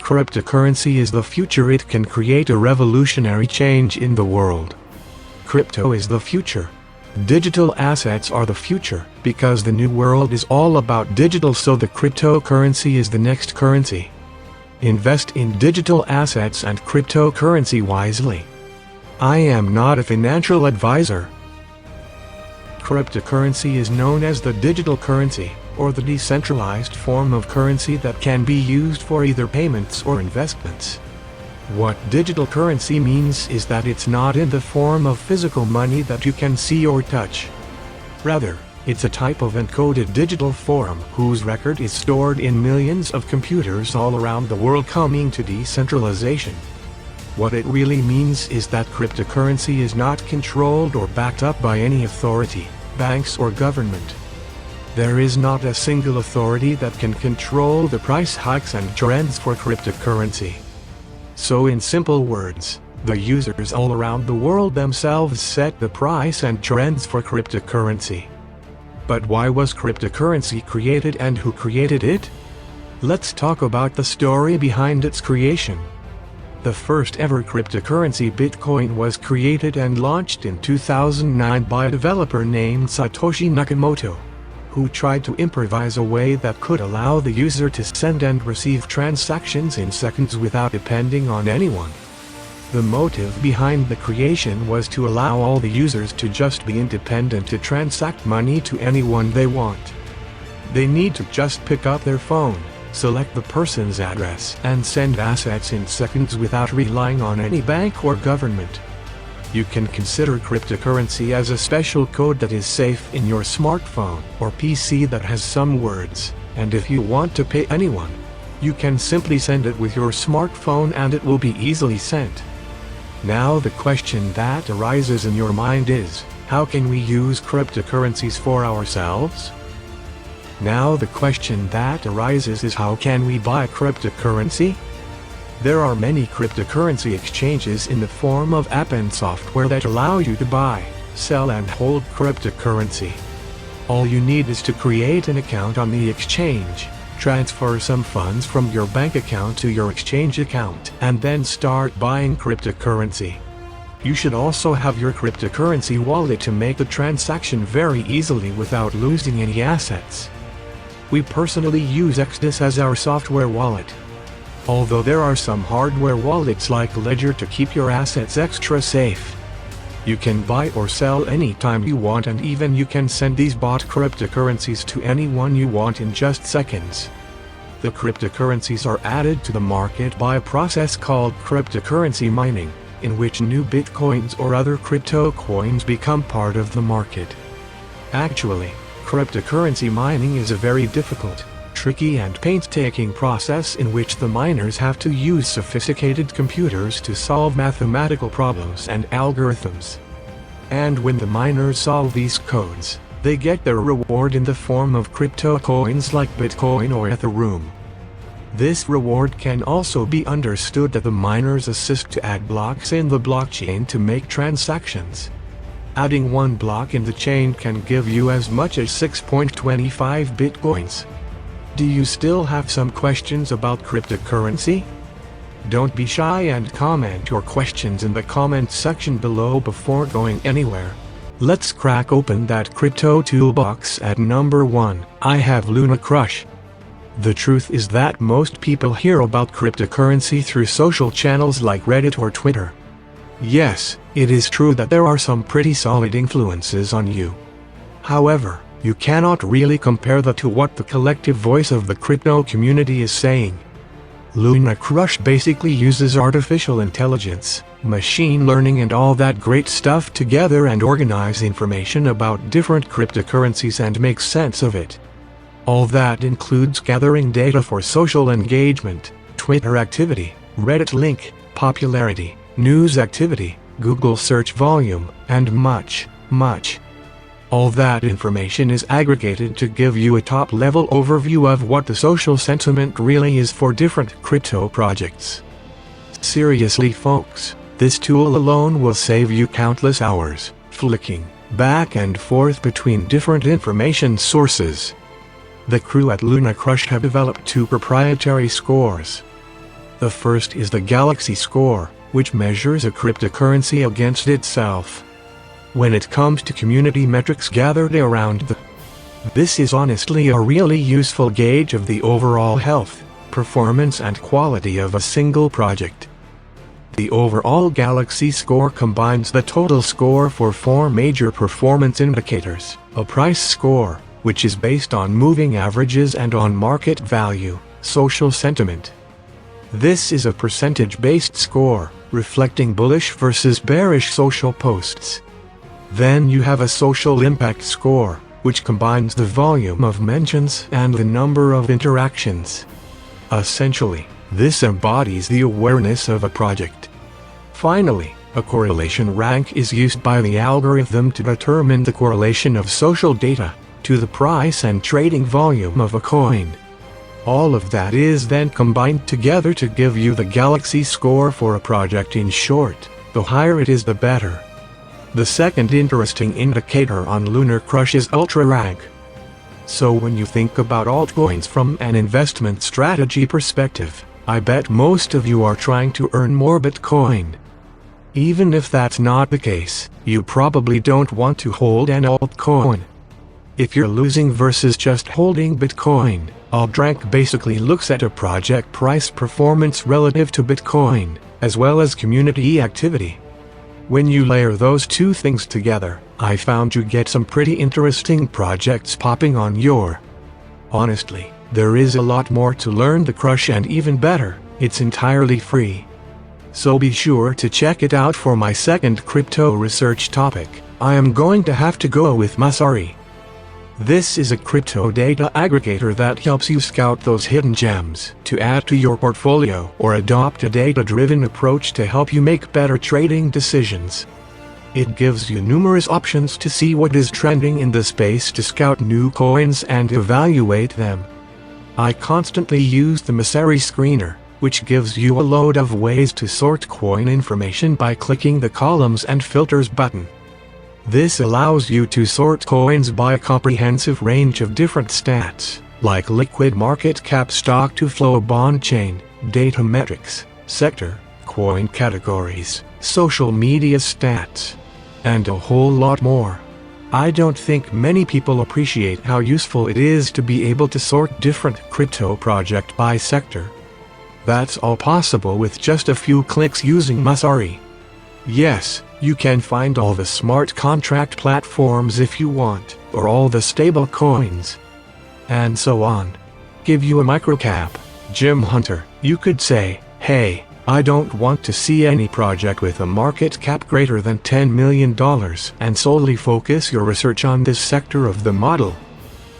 Cryptocurrency is the future. It can create a revolutionary change in the world. Crypto is the future. Digital assets are the future, because the new world is all about digital, so the cryptocurrency is the next currency. Invest in digital assets and cryptocurrency wisely. I am not a financial advisor. Cryptocurrency is known as the digital currency, or the decentralized form of currency that can be used for either payments or investments. What digital currency means is that it's not in the form of physical money that you can see or touch. Rather, it's a type of encoded digital form whose record is stored in millions of computers all around the world, coming to decentralization. What it really means is that cryptocurrency is not controlled or backed up by any authority, banks or government. There is not a single authority that can control the price hikes and trends for cryptocurrency. So in simple words, the users all around the world themselves set the price and trends for cryptocurrency. But why was cryptocurrency created and who created it? Let's talk about the story behind its creation. The first ever cryptocurrency, Bitcoin, was created and launched in 2009 by a developer named Satoshi Nakamoto, who tried to improvise a way that could allow the user to send and receive transactions in seconds without depending on anyone. The motive behind the creation was to allow all the users to just be independent to transact money to anyone they want. They need to just pick up their phone, select the person's address, and send assets in seconds without relying on any bank or government. You can consider cryptocurrency as a special code that is safe in your smartphone or PC that has some words, and if you want to pay anyone, you can simply send it with your smartphone and it will be easily sent. Now the question that arises in your mind is, how can we use cryptocurrencies for ourselves? Now the question that arises is, how can we buy cryptocurrency? There are many cryptocurrency exchanges in the form of app and software that allow you to buy, sell and hold cryptocurrency. All you need is to create an account on the exchange, transfer some funds from your bank account to your exchange account, and then start buying cryptocurrency. You should also have your cryptocurrency wallet to make the transaction very easily without losing any assets. We personally use Exodus as our software wallet. Although there are some hardware wallets like Ledger to keep your assets extra safe. You can buy or sell anytime you want, and even you can send these bought cryptocurrencies to anyone you want in just seconds. The cryptocurrencies are added to the market by a process called cryptocurrency mining, in which new bitcoins or other crypto coins become part of the market. Actually, cryptocurrency mining is a very difficult, tricky and painstaking process in which the miners have to use sophisticated computers to solve mathematical problems and algorithms. And when the miners solve these codes, they get their reward in the form of crypto coins like Bitcoin or Ethereum. This reward can also be understood that the miners assist to add blocks in the blockchain to make transactions. Adding one block in the chain can give you as much as 6.25 Bitcoins. Do you still have some questions about cryptocurrency? Don't be shy and comment your questions in the comment section below before going anywhere. Let's crack open that crypto toolbox. At number 1, I have Luna Crush. The truth is that most people hear about cryptocurrency through social channels like Reddit or Twitter. Yes, it is true that there are some pretty solid influences on you. However, you cannot really compare that to what the collective voice of the crypto community is saying. Luna Crush basically uses artificial intelligence, machine learning and all that great stuff together and organize information about different cryptocurrencies and make sense of it. All that includes gathering data for social engagement, Twitter activity, Reddit link, popularity, news activity, Google search volume, and much, much. All that information is aggregated to give you a top-level overview of what the social sentiment really is for different crypto projects. Seriously folks, this tool alone will save you countless hours, flicking back and forth between different information sources. The crew at Luna Crush have developed two proprietary scores. The first is the Galaxy score, which measures a cryptocurrency against itself. When it comes to community metrics gathered around this is honestly a really useful gauge of the overall health, performance and quality of a single project. The overall Galaxy score combines the total score for four major performance indicators: a price score, which is based on moving averages and on market value, social sentiment. This is a percentage-based score, reflecting bullish versus bearish social posts. Then you have a social impact score, which combines the volume of mentions and the number of interactions. Essentially, this embodies the awareness of a project. Finally, a correlation rank is used by the algorithm to determine the correlation of social data to the price and trading volume of a coin. All of that is then combined together to give you the Galaxy score for a project. In short, the higher it is, the better. The second interesting indicator on Lunar Crush is Ultra Rank. So when you think about altcoins from an investment strategy perspective, I bet most of you are trying to earn more Bitcoin. Even if that's not the case, you probably don't want to hold an altcoin. If you're losing versus just holding Bitcoin, Alt-Rank basically looks at a project price performance relative to Bitcoin, as well as community activity. When you layer those two things together, I found you get some pretty interesting projects popping on your. Honestly, there is a lot more to learn the Crush, and even better, it's entirely free. So be sure to check it out. For my second crypto research topic, I am going to have to go with Masari. This is a crypto data aggregator that helps you scout those hidden gems to add to your portfolio or adopt a data-driven approach to help you make better trading decisions. It gives you numerous options to see what is trending in the space, to scout new coins and evaluate them. I constantly use the Masari screener, which gives you a load of ways to sort coin information by clicking the columns and filters button. This allows you to sort coins by a comprehensive range of different stats, like liquid market cap, stock to flow, bond chain, data metrics, sector, coin categories, social media stats, and a whole lot more. I don't think many people appreciate how useful it is to be able to sort different crypto projects by sector. That's all possible with just a few clicks using Masari. Yes, you can find all the smart contract platforms if you want, or all the stable coins, and so on. Give you a microcap gem hunter, you could say, hey, I don't want to see any project with a market cap greater than $10 million, and solely focus your research on this sector of the model.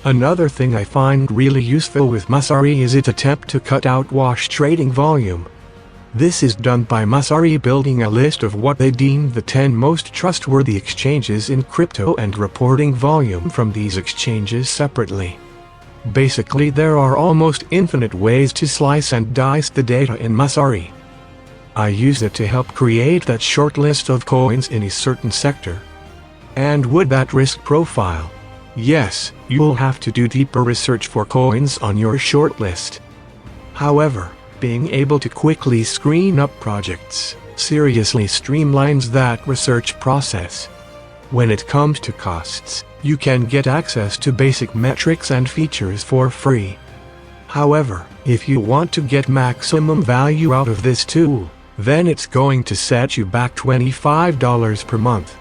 Another thing I find really useful with Masari is its attempt to cut out wash trading volume. This is done by Masari building a list of what they deem the 10 most trustworthy exchanges in crypto and reporting volume from these exchanges separately. Basically, there are almost infinite ways to slice and dice the data in Masari. I use it to help create that short list of coins in a certain sector. And with that risk profile, yes, you'll have to do deeper research for coins on your shortlist. However, being able to quickly screen up projects seriously streamlines that research process. When it comes to costs, you can get access to basic metrics and features for free. However, if you want to get maximum value out of this tool, then it's going to set you back $25 per month.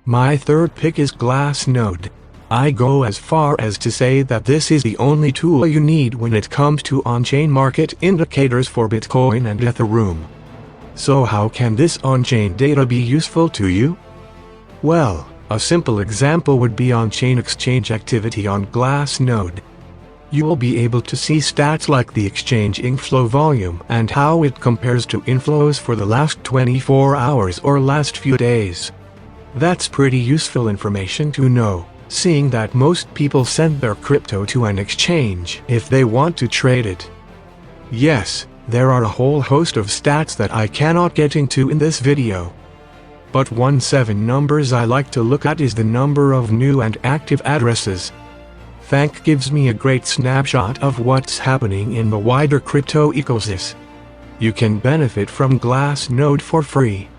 My third pick is Glassnode. I go as far as to say that this is the only tool you need when it comes to on-chain market indicators for Bitcoin and Ethereum. So how can this on-chain data be useful to you? Well, a simple example would be on-chain exchange activity on Glassnode. You will be able to see stats like the exchange inflow volume and how it compares to inflows for the last 24 hours or last few days. That's pretty useful information to know, seeing that most people send their crypto to an exchange if they want to trade it. Yes, there are a whole host of stats that I cannot get into in this video. But 7 numbers I like to look at is the number of new and active addresses. Thank gives me a great snapshot of what's happening in the wider crypto ecosystem. You can benefit from Glassnode for free.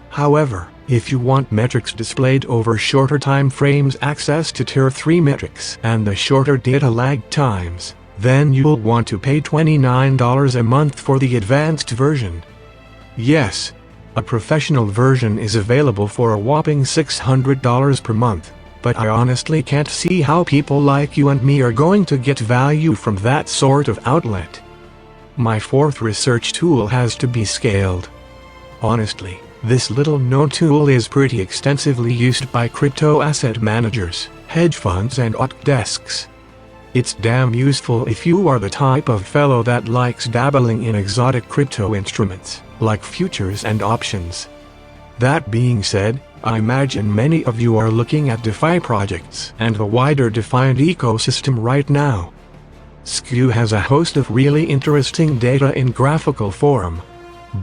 However, if you want metrics displayed over shorter time frames, access to Tier 3 metrics, and the shorter data lag times, then you'll want to pay $29 a month for the advanced version. Yes, a professional version is available for a whopping $600 per month, but I honestly can't see how people like you and me are going to get value from that sort of outlet. My 4th research tool has to be scaled. Honestly, this little-known tool is pretty extensively used by crypto asset managers, hedge funds and alt desks. It's damn useful if you are the type of fellow that likes dabbling in exotic crypto instruments, like futures and options. That being said, I imagine many of you are looking at DeFi projects and the wider defined ecosystem right now. Skew has a host of really interesting data in graphical form.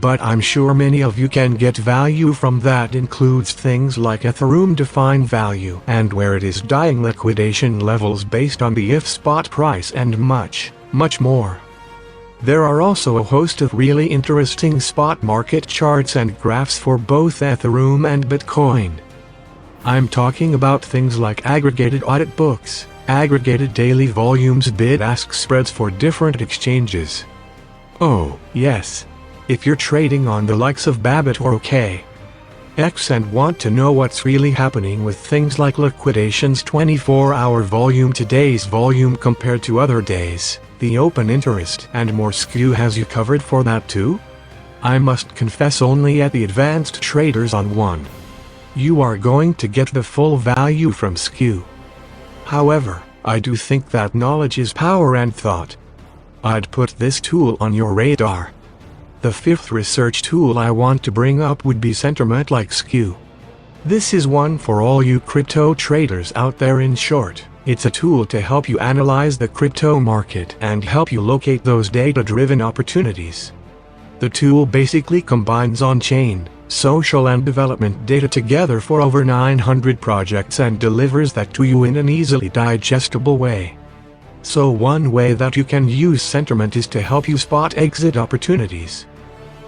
But I'm sure many of you can get value from that. Includes things like Ethereum define value and where it is dying, liquidation levels based on the ETH spot price, and much, much more. There are also a host of really interesting spot market charts and graphs for both Ethereum and Bitcoin. I'm talking about things like aggregated audit books, aggregated daily volumes, bid-ask spreads for different exchanges. Oh, yes. If you're trading on the likes of Babbitt or OKX and want to know what's really happening with things like liquidations, 24-hour volume, today's volume compared to other days, the open interest, and more, Skew has you covered for that too? I must confess, only at the advanced traders on one. You are going to get the full value from Skew. However, I do think that knowledge is power and thought. I'd put this tool on your radar. The 5th research tool I want to bring up would be sentiment like Skew. This is one for all you crypto traders out there. In short, it's a tool to help you analyze the crypto market and help you locate those data-driven opportunities. The tool basically combines on-chain, social and development data together for over 900 projects and delivers that to you in an easily digestible way. So one way that you can use sentiment is to help you spot exit opportunities.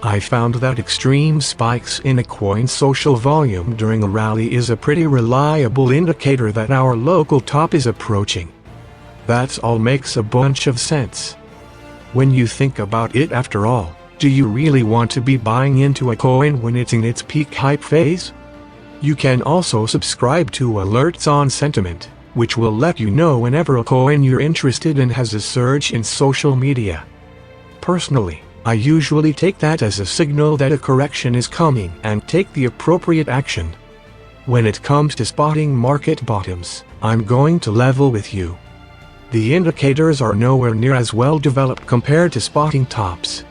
I found that extreme spikes in a coin's social volume during a rally is a pretty reliable indicator that our local top is approaching. That all makes a bunch of sense. When you think about it, after all, do you really want to be buying into a coin when it's in its peak hype phase? You can also subscribe to alerts on sentiment, which will let you know whenever a coin you're interested in has a surge in social media. Personally, I usually take that as a signal that a correction is coming and take the appropriate action. When it comes to spotting market bottoms, I'm going to level with you. The indicators are nowhere near as well developed compared to spotting tops.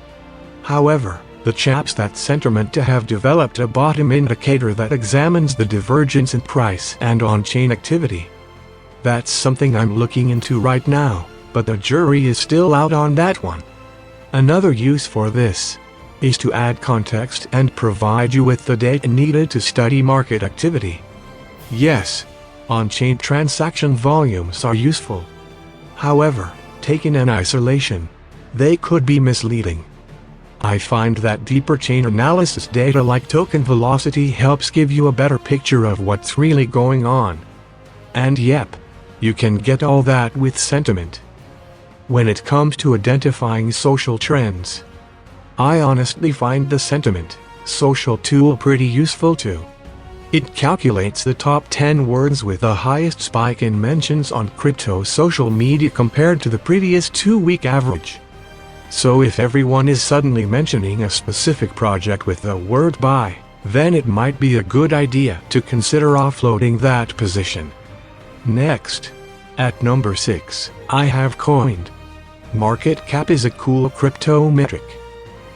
However, the chaps that sentiment to have developed a bottom indicator that examines the divergence in price and on-chain activity. That's something I'm looking into right now, but the jury is still out on that one. Another use for this is to add context and provide you with the data needed to study market activity. Yes, on-chain transaction volumes are useful. However, taken in isolation, they could be misleading. I find that deeper chain analysis data like token velocity helps give you a better picture of what's really going on. And yep, you can get all that with sentiment. When it comes to identifying social trends, I honestly find the sentiment social tool pretty useful too. It calculates the top 10 words with the highest spike in mentions on crypto social media compared to the previous 2-week average. So if everyone is suddenly mentioning a specific project with the word buy, then it might be a good idea to consider offloading that position. Next, at number 6, I have coined. Market cap is a cool crypto metric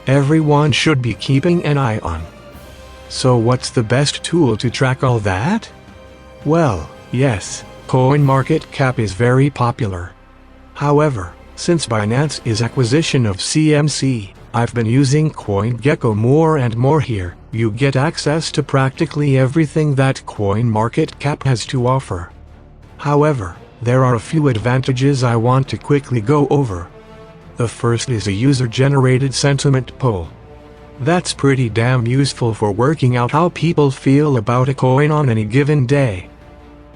everyone should be keeping an eye on. So what's the best tool to track all that? Well, yes, CoinMarketCap is very popular. However, since Binance's acquisition of CMC, I've been using CoinGecko more and more. Here, you get access to practically everything that CoinMarketCap has to offer. However, there are a few advantages I want to quickly go over. The first is a user-generated sentiment poll. That's pretty damn useful for working out how people feel about a coin on any given day.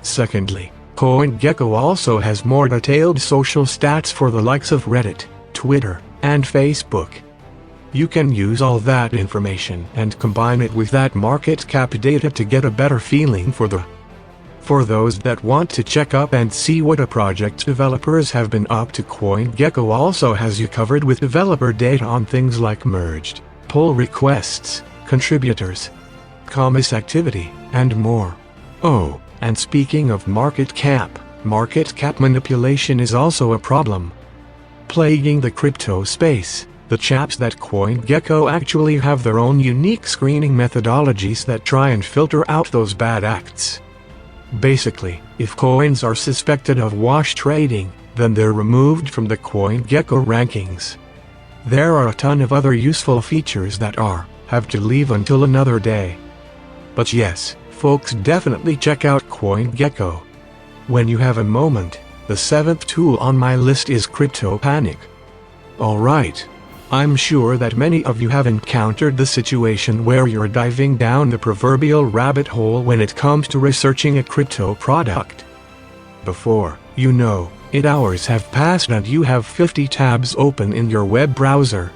Secondly, CoinGecko also has more detailed social stats for the likes of Reddit, Twitter, and Facebook. You can use all that information and combine it with that market cap data to get a better feeling for those that want to check up and see what a project's developers have been up to. CoinGecko also has you covered with developer data on things like merged, pull requests, contributors, commerce activity, and more. Oh, and speaking of market cap manipulation is also a problem plaguing the crypto space. The chaps at CoinGecko actually have their own unique screening methodologies that try and filter out those bad acts. Basically, if coins are suspected of wash trading, then they're removed from the CoinGecko rankings. There are a ton of other useful features that have to leave until another day. But yes, folks, definitely check out CoinGecko when you have a moment. The 7th tool on my list is Crypto Panic. Alright. I'm sure that many of you have encountered the situation where you're diving down the proverbial rabbit hole when it comes to researching a crypto product. Before you know it, hours have passed and you have 50 tabs open in your web browser.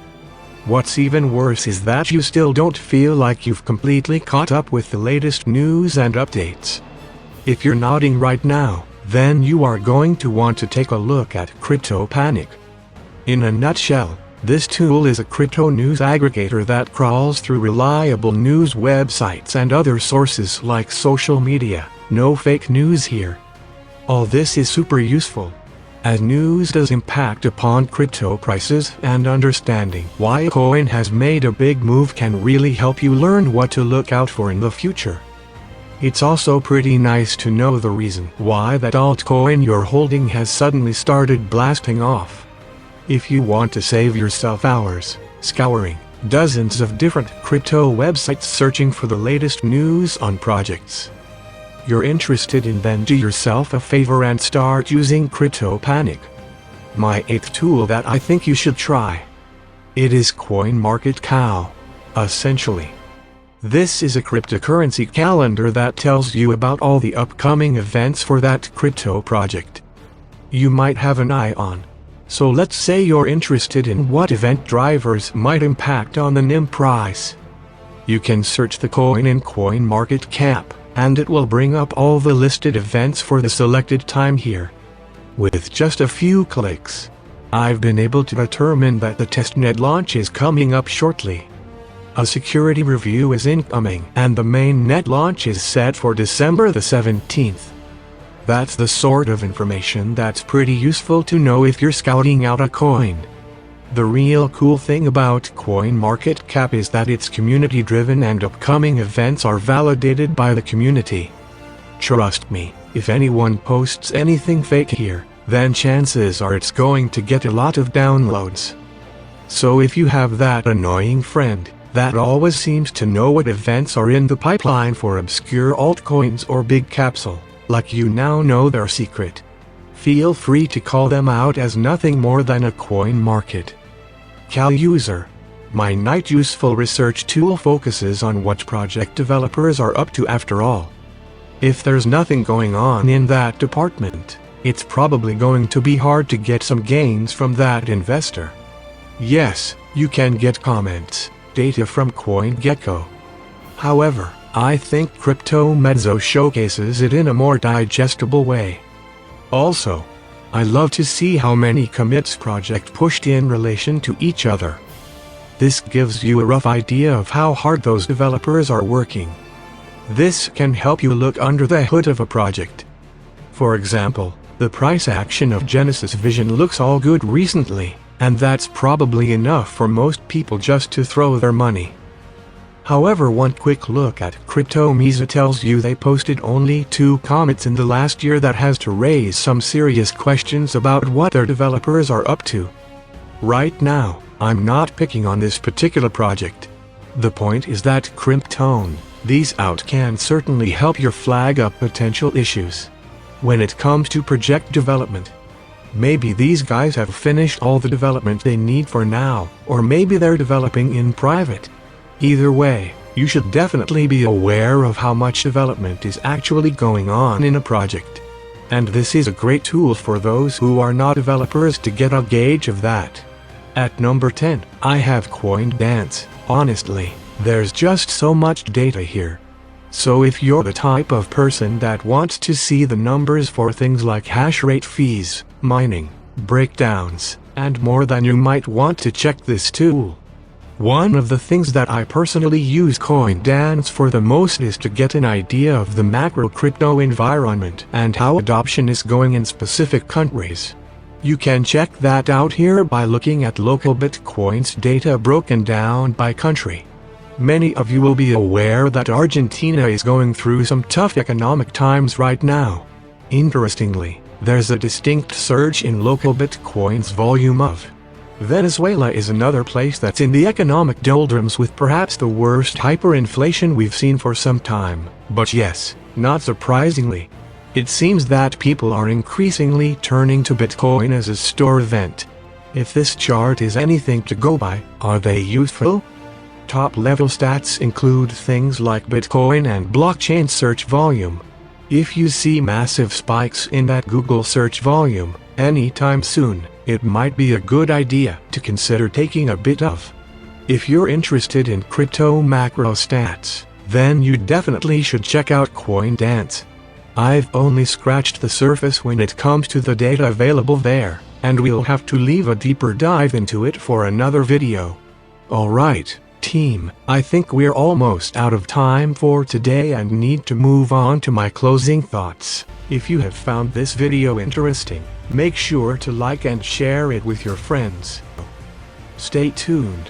What's even worse is that you still don't feel like you've completely caught up with the latest news and updates. If you're nodding right now, then you are going to want to take a look at Crypto Panic. In a nutshell, this tool is a crypto news aggregator that crawls through reliable news websites and other sources like social media. No fake news here. All this is super useful, as news does impact upon crypto prices, and understanding why a coin has made a big move can really help you learn what to look out for in the future. It's also pretty nice to know the reason why that altcoin you're holding has suddenly started blasting off. If you want to save yourself hours scouring dozens of different crypto websites searching for the latest news on projects you're interested in, then do yourself a favor and start using Crypto Panic. My 8th tool that I think you should try. It is CoinMarketCap. Essentially, this is a cryptocurrency calendar that tells you about all the upcoming events for that crypto project you might have an eye on. So let's say you're interested in what event drivers might impact on the NIM price. You can search the coin in CoinMarketCap, and it will bring up all the listed events for the selected time here. With just a few clicks, I've been able to determine that the testnet launch is coming up shortly. A security review is incoming, and the mainnet launch is set for December the 17th. That's the sort of information that's pretty useful to know if you're scouting out a coin. The real cool thing about CoinMarketCap is that it's community-driven and upcoming events are validated by the community. Trust me, if anyone posts anything fake here, then chances are it's going to get a lot of downloads. So if you have that annoying friend that always seems to know what events are in the pipeline for obscure altcoins or big capsule, like you now know their secret, feel free to call them out as nothing more than a CoinMarketCap user. My 9th useful research tool focuses on what project developers are up to. After all, if there's nothing going on in that department, it's probably going to be hard to get some gains from that investor. Yes, you can get comments data from CoinGecko. However, I think CryptoMezzo showcases it in a more digestible way. Also, I love to see how many commits project pushed in relation to each other. This gives you a rough idea of how hard those developers are working. This can help you look under the hood of a project. For example, the price action of Genesis Vision looks all good recently, and that's probably enough for most people just to throw their money. However, one quick look at Cryptomesa tells you they posted only 2 comments in the last year. That has to raise some serious questions about what their developers are up to. Right now, I'm not picking on this particular project. The point is that these out can certainly help you flag up potential issues when it comes to project development. Maybe these guys have finished all the development they need for now, or maybe they're developing in private. Either way, you should definitely be aware of how much development is actually going on in a project. And this is a great tool for those who are not developers to get a gauge of that. At number 10, I have CoinDance. Honestly, there's just so much data here. So if you're the type of person that wants to see the numbers for things like hash rate fees, mining, breakdowns, and more, then you might want to check this tool. One of the things that I personally use CoinDance for the most is to get an idea of the macro crypto environment and how adoption is going in specific countries. You can check that out here by looking at local Bitcoin's data broken down by country. Many of you will be aware that Argentina is going through some tough economic times right now. Interestingly, there's a distinct surge in local Bitcoin's volume of. Venezuela is another place that's in the economic doldrums with perhaps the worst hyperinflation we've seen for some time. But yes, not surprisingly, it seems that people are increasingly turning to Bitcoin as a store event. If this chart is anything to go by, are they useful? Top-level stats include things like Bitcoin and blockchain search volume. If you see massive spikes in that Google search volume anytime soon, it might be a good idea to consider taking a bit of. If you're interested in crypto macro stats, then you definitely should check out CoinDance. I've only scratched the surface when it comes to the data available there, and we'll have to leave a deeper dive into it for another video. Alright, team, I think we're almost out of time for today and need to move on to my closing thoughts. If you have found this video interesting, make sure to like and share it with your friends. Stay tuned.